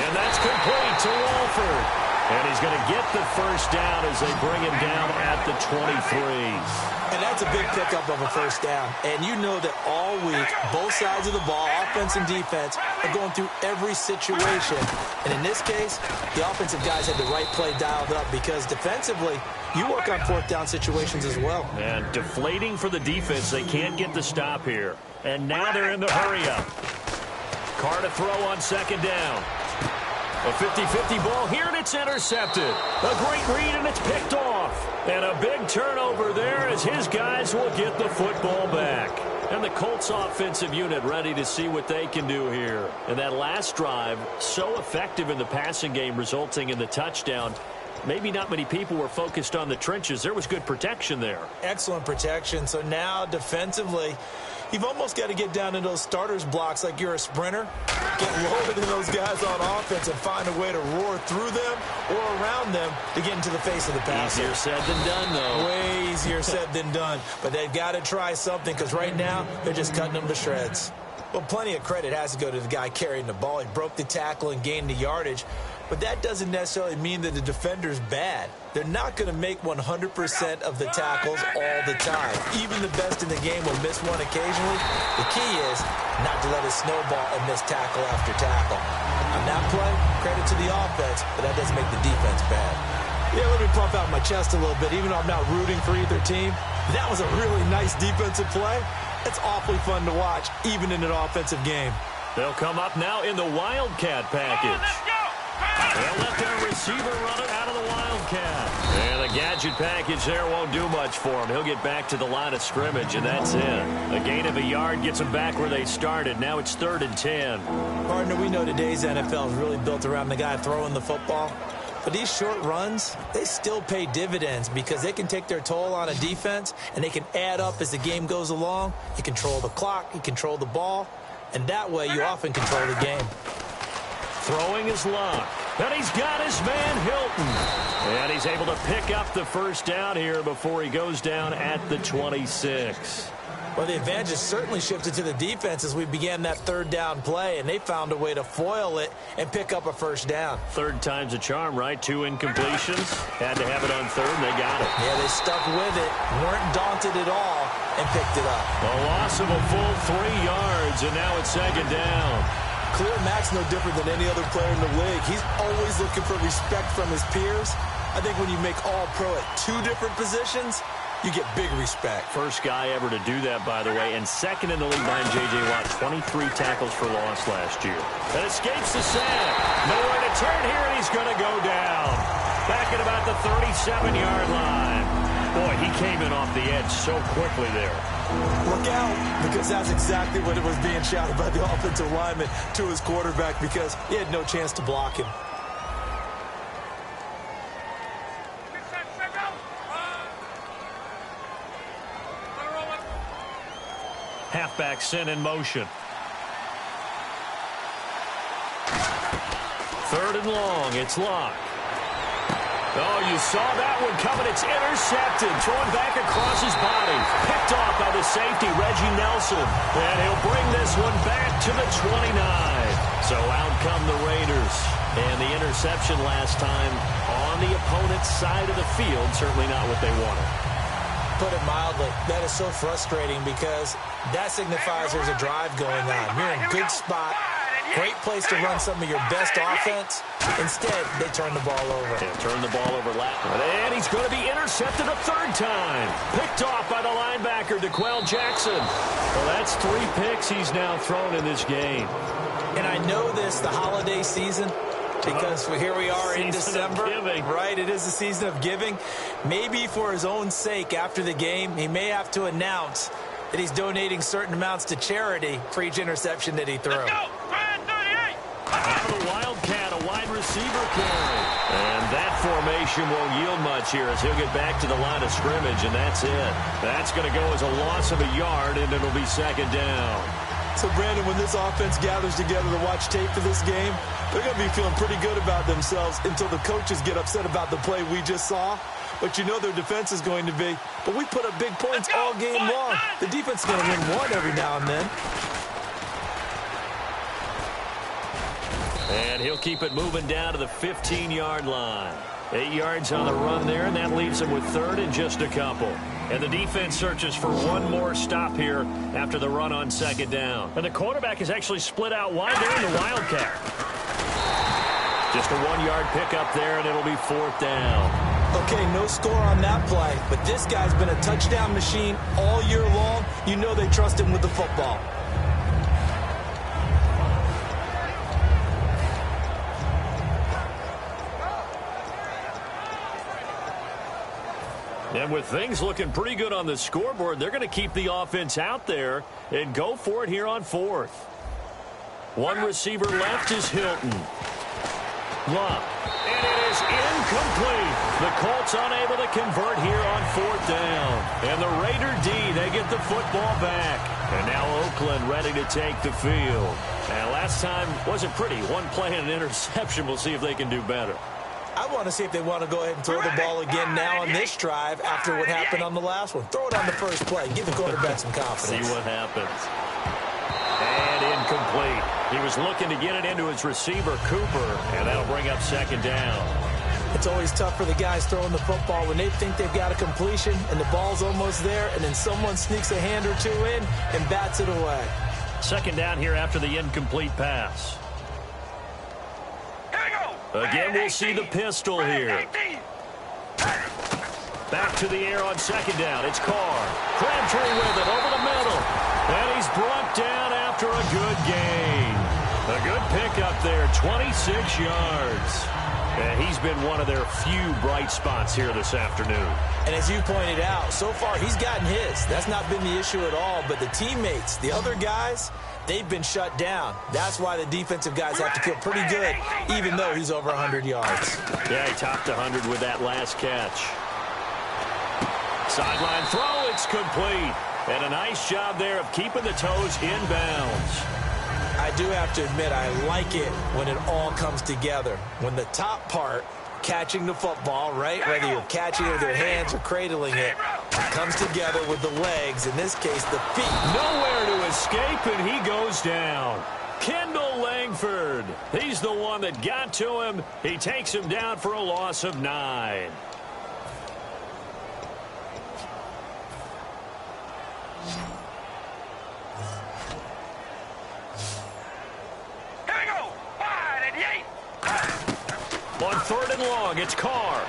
And that's complete to Walford. And he's going to get the first down as they bring him down at the 23. And that's a big pickup of a first down. And you know that all week, both sides of the ball, offense and defense, are going through every situation. And in this case, the offensive guys had the right play dialed up because defensively, you work on 4th down situations as well. And deflating for the defense. They can't get the stop here. And now they're in the hurry-up. Carr to throw on 2nd down. A 50-50 ball here, and it's intercepted. A great read, and it's picked off. And a big turnover there as his guys will get the football back. And the Colts offensive unit ready to see what they can do here. And that last drive, so effective in the passing game, resulting in the touchdown. Maybe not many people were focused on the trenches. There was good protection there. Excellent protection. So now defensively, you've almost got to get down in those starters blocks like you're a sprinter. Get loaded in those guys on offense and find a way to roar through them or around them to get into the face of the passer. Easier said than done, though. Way easier said than done. But they've got to try something because right now they're just cutting them to shreds. Well, plenty of credit has to go to the guy carrying the ball. He broke the tackle and gained the yardage. But that doesn't necessarily mean that the defender's bad. They're not going to make 100% of the tackles all the time. Even the best in the game will miss one occasionally. The key is not to let it snowball and miss tackle after tackle. On that play, credit to the offense, but that doesn't make the defense bad. Yeah, let me pump out my chest a little bit. Even though I'm not rooting for either team, that was a really nice defensive play. It's awfully fun to watch, even in an offensive game. They'll come up now in the Wildcat package. They'll let their receiver run it out of the Wildcat. And the gadget package there won't do much for him. He'll get back to the line of scrimmage, and that's it. A gain of a yard gets them back where they started. Now it's 3rd and 10. Partner, we know today's NFL is really built around the guy throwing the football. But these short runs, they still pay dividends because they can take their toll on a defense, and they can add up as the game goes along. You control the clock, you control the ball, and that way you often control the game. Throwing is Luck. And he's got his man Hilton. And he's able to pick up the first down here before he goes down at the 26. Well, the advantage has certainly shifted to the defense as we began that 3rd down play, and they found a way to foil it and pick up a first down. 3rd time's a charm, right? 2 incompletions. Had to have it on 3rd, and they got it. Yeah, they stuck with it, weren't daunted at all, and picked it up. A loss of a full 3 yards, and now it's 2nd down. Clear Mac's no different than any other player in the league. He's always looking for respect from his peers. I think when you make all-pro at 2 different positions, you get big respect. First guy ever to do that, by the way, and 2nd in the league behind J.J. Watt. 23 tackles for loss last year. And escapes the sack. Nowhere to turn here, and he's going to go down. Back at about the 37-yard line. Boy, he came in off the edge so quickly there. Look out, because that's exactly what it was being shouted by the offensive lineman to his quarterback because he had no chance to block him. Halfback sent in motion. 3rd and long, it's Luck. Oh, you saw that one coming. It's intercepted. Thrown back across his body. Picked off by the safety, Reggie Nelson. And he'll bring this one back to the 29. So out come the Raiders. And the interception last time on the opponent's side of the field. Certainly not what they wanted. Put it mildly, that is so frustrating because that signifies there's a drive going on. You're in a good spot. Great place to run some of your best offense. Instead, they turn the ball over. And turn the ball over and he's going to be intercepted a third time. Picked off by the linebacker, DeQuell Jackson. Well, that's 3 picks he's now thrown in this game. And I know this, the holiday season, because here we are in December, right? It is the season of giving. Maybe for his own sake after the game, he may have to announce that he's donating certain amounts to charity for each interception that he threw. Let's go. Ryan 38. Out of the Wildcat, a wide receiver carry. And that formation won't yield much here as he'll get back to the line of scrimmage, and that's it. That's going to go as a loss of a yard, and it'll be second down. So, Brandon, when this offense gathers together to watch tape for this game, they're going to be feeling pretty good about themselves until the coaches get upset about the play we just saw. But you know their defense is going to be. But we put up big points all game long. The defense is going to win one every now and then. And he'll keep it moving down to the 15-yard line. 8 yards on the run there, and that leaves him with third and just a couple. And the defense searches for one more stop here after the run on second down. And the quarterback is actually split out wide there in the Wildcat. Just a 1-yard pickup there, and it'll be fourth down. Okay, no score on that play, but this guy's been a touchdown machine all year long. You know they trust him with the football. And with things looking pretty good on the scoreboard, they're going to keep the offense out there and go for it here on fourth. One receiver left is Hilton. Love. And it is incomplete. The Colts unable to convert here on fourth down. And the Raider D, they get the football back. And now Oakland ready to take the field. And last time wasn't pretty. One play and an interception. We'll see if they can do better. I want to see if they want to go ahead and throw the ball again now on this drive after what happened on the last one. Throw it on the first play. Give the quarterback some confidence. See what happens. And incomplete. He was looking to get it into his receiver, Cooper, and that'll bring up second down. It's always tough for the guys throwing the football when they think they've got a completion and the ball's almost there, and then someone sneaks a hand or two in and bats it away. Second down here after the incomplete pass. Again, we'll see the pistol here. Back to the air on second down. It's Carr. Crabtree with it over the middle. And he's brought down after a good gain. A good pickup there, 26 yards. And he's been one of their few bright spots here this afternoon. And as you pointed out, so far he's gotten his. That's not been the issue at all. But the teammates, the other guys, they've been shut down. That's why the defensive guys have to feel pretty good, even though he's over 100 yards. Yeah, he topped 100 with that last catch. Sideline throw, it's complete. And a nice job there of keeping the toes inbounds. I do have to admit, I like it when it all comes together. When the top part, catching the football, right, whether you're catching it with your hands or cradling it, comes together with the legs, in this case, the feet. Nowhere to escape, and he goes down. Kendall Langford, he's the one that got to him. He takes him down for a loss of 9. On third and long, it's Carr.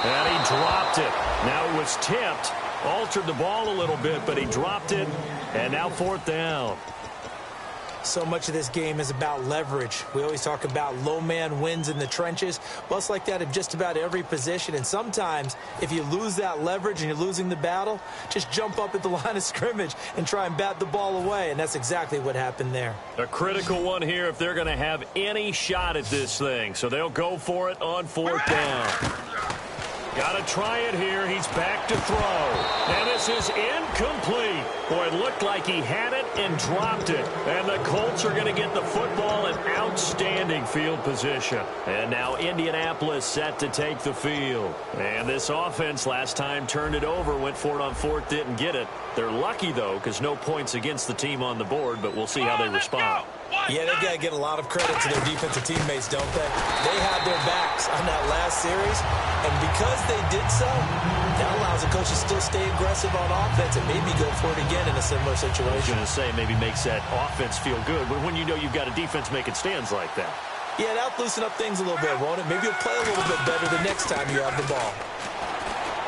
And he dropped it. Now it was tipped. Altered the ball a little bit, but he dropped it. And now fourth down. So much of this game is about leverage. We always talk about low man wins in the trenches. Well, it's like that in just about every position. And sometimes, if you lose that leverage and you're losing the battle, just jump up at the line of scrimmage and try and bat the ball away. And that's exactly what happened there. A critical one here if they're going to have any shot at this thing. So they'll go for it on fourth down. Got to try it here. He's back to throw. And this is incomplete. Boy, it looked like he had it and dropped it. And the Colts are going to get the football in outstanding field position. And now Indianapolis set to take the field. And this offense last time turned it over, went for it on fourth, didn't get it. They're lucky, though, because no points against the team on the board, but we'll see how they respond. Yeah, they've got to get a lot of credit to their defensive teammates, don't they? They had their backs on that last series. And because they did so, that allows the coach to still stay aggressive on offense and maybe go for it again in a similar situation. I was going to say maybe makes that offense feel good, but when you know you've got a defense making stands like that. Yeah, that'll loosen up things a little bit, won't it? Maybe you'll play a little bit better the next time you have the ball.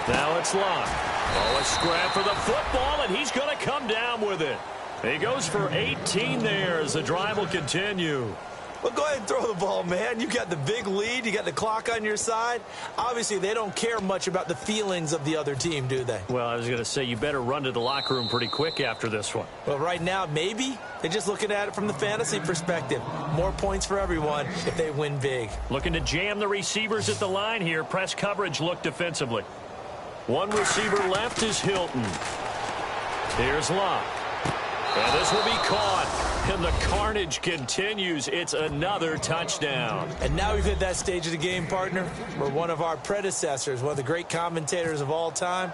Now it's Locke. Oh, a scrap for the football, and he's going to come down with it. He goes for 18 there as the drive will continue. Well, go ahead and throw the ball, man. You got the big lead. You got the clock on your side. Obviously, they don't care much about the feelings of the other team, do they? Well, I was going to say you better run to the locker room pretty quick after this one. Well, right now, maybe. They're just looking at it from the fantasy perspective. More points for everyone if they win big. Looking to jam the receivers at the line here. Press coverage, look defensively. One receiver left is Hilton. Here's Locke. And this will be caught. And the carnage continues. It's another touchdown. And now we've hit that stage of the game, partner, where one of our predecessors, one of the great commentators of all time,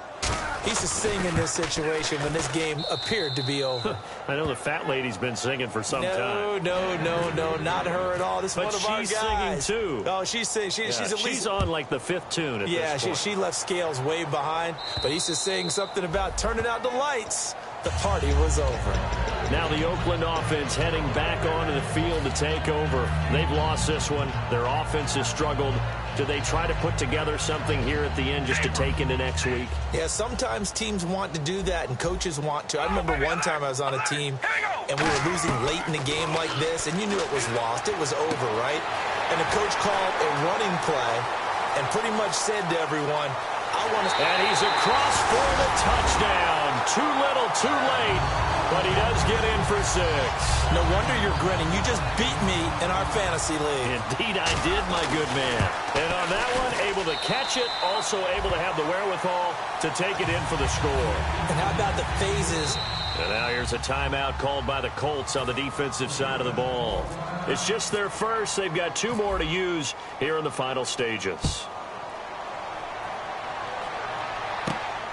he used to sing in this situation when this game appeared to be over. I know the fat lady's been singing for some time. No, not her at all. This is one of our guys. But she's singing, too. Oh, she's singing. She's on, like, the 5th tune at this point. She left Scales way behind, but he used to sing something about turning out the lights. The party was over. Now the Oakland offense heading back onto the field to take over. They've lost this one. Their offense has struggled. Do they try to put together something here at the end just to take into next week? Yeah, sometimes teams want to do that and coaches want to. I remember one time I was on a team and we were losing late in the game like this, and you knew it was lost. It was over, right? And the coach called a running play and pretty much said to everyone, and he's across for the touchdown. Too little, too late, but he does get in for 6. No wonder you're grinning. You just beat me in our fantasy league. Indeed I did, my good man. And on that one, able to catch it, also able to have the wherewithal to take it in for the score. And how about the phases? And now here's a timeout called by the Colts on the defensive side of the ball. It's just their first. They've got 2 more to use here in the final stages.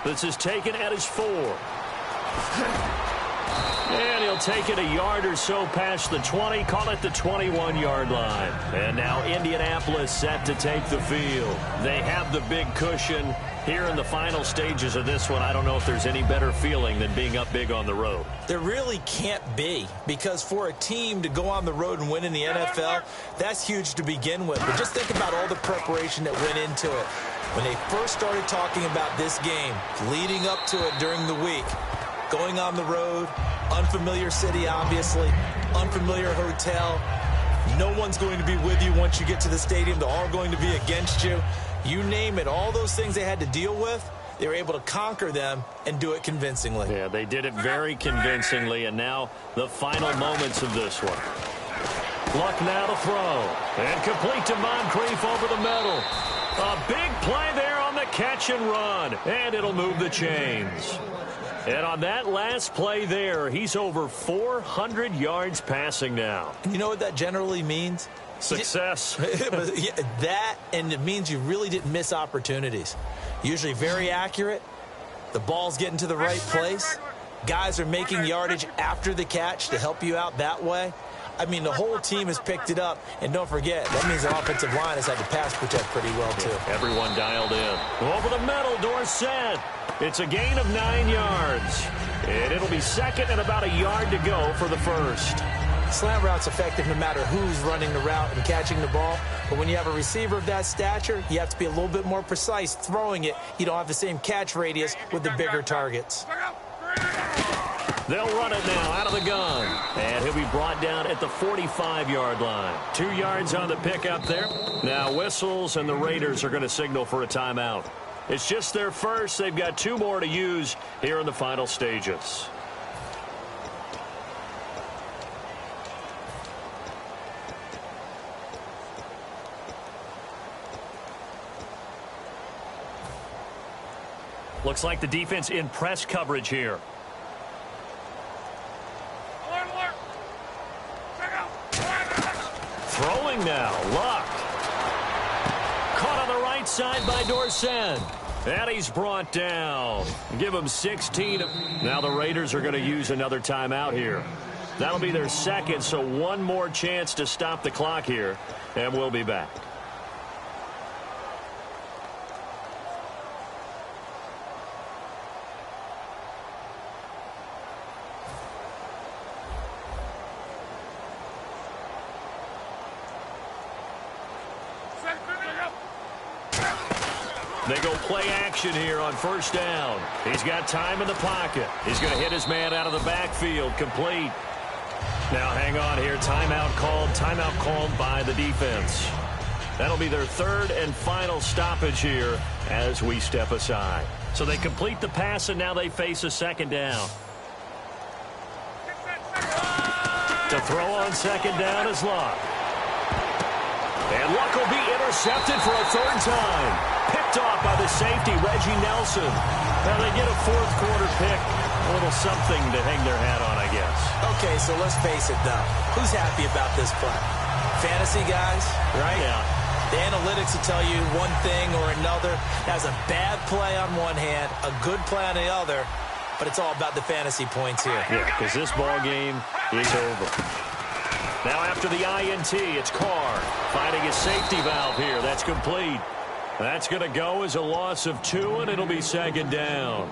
This is taken at his 4. And he'll take it a yard or so past the 20, call it the 21-yard line. And now Indianapolis set to take the field. They have the big cushion here in the final stages of this one. I don't know if there's any better feeling than being up big on the road. There really can't be, because for a team to go on the road and win in the NFL, that's huge to begin with. But just think about all the preparation that went into it. When they first started talking about this game, leading up to it during the week, going on the road, unfamiliar city, obviously, unfamiliar hotel. No one's going to be with you once you get to the stadium. They're all going to be against you. You name it, all those things they had to deal with, they were able to conquer them and do it convincingly. Yeah, they did it very convincingly, and now the final moments of this one. Luck now to throw. And complete to Moncrief over the middle. A big play there on the catch and run. And it'll move the chains. And on that last play there, he's over 400 yards passing now. You know what that generally means? Success. That, and it means you really didn't miss opportunities. Usually very accurate. The ball's getting to the right place. Guys are making yardage after the catch to help you out that way. I mean, the whole team has picked it up. And don't forget, that means the offensive line has had to pass protect pretty well, too. Everyone dialed in. Over the middle, Dorsett. It's a gain of 9 yards. And it'll be second and about a yard to go for the first. Slant route's effective no matter who's running the route and catching the ball. But when you have a receiver of that stature, you have to be a little bit more precise throwing it. You don't have the same catch radius with the bigger targets. They'll run it now out of the gun. And he'll be brought down at the 45-yard line. 2 yards on the pickup there. Now whistles, and the Raiders are going to signal for a timeout. It's just their first. They've got 2 more to use here in the final stages. Looks like the defense in press coverage here. Throwing now, Luck. Caught on the right side by Dorsett. And he's brought down. Give him 16. Now the Raiders are going to use another timeout here. That'll be their second, so one more chance to stop the clock here. And we'll be back. They go play action here on first down. He's got time in the pocket. He's going to hit his man out of the backfield. Complete. Now hang on here. Timeout called by the defense. That'll be their third and final stoppage here as we step aside. So they complete the pass, and now they face a second down. To throw on second down is Luck. And Luck will be intercepted for a third time. Picked off by the safety, Reggie Nelson. Now they get a fourth quarter pick. A little something to hang their hat on, I guess. Okay, so let's face it, though. Who's happy about this play? Fantasy guys, right? Yeah. The analytics will tell you one thing or another. That's a bad play on one hand, a good play on the other, but it's all about the fantasy points here. Yeah, because this ball game is over. Now after the INT, it's Carr finding his safety valve here. That's complete. That's going to go as a loss of 2, and it'll be second down.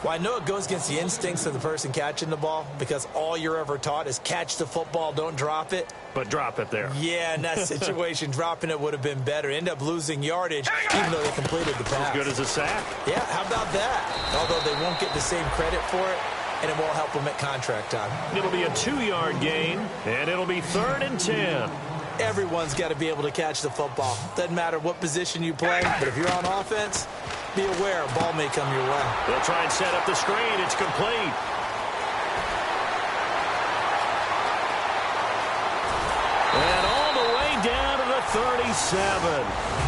Well, I know it goes against the instincts of the person catching the ball because all you're ever taught is catch the football, don't drop it. But drop it there. Yeah, in that situation, dropping it would have been better. End up losing yardage, even though they completed the pass. As good as a sack. Yeah, how about that? Although they won't get the same credit for it, and it won't help them at contract time. It'll be a 2-yard gain, and it'll be 3rd and 10. Everyone's got to be able to catch the football. Doesn't matter what position you play, but if you're on offense, be aware a ball may come your way. They'll try and set up the screen. It's complete. And all the way down to the 37.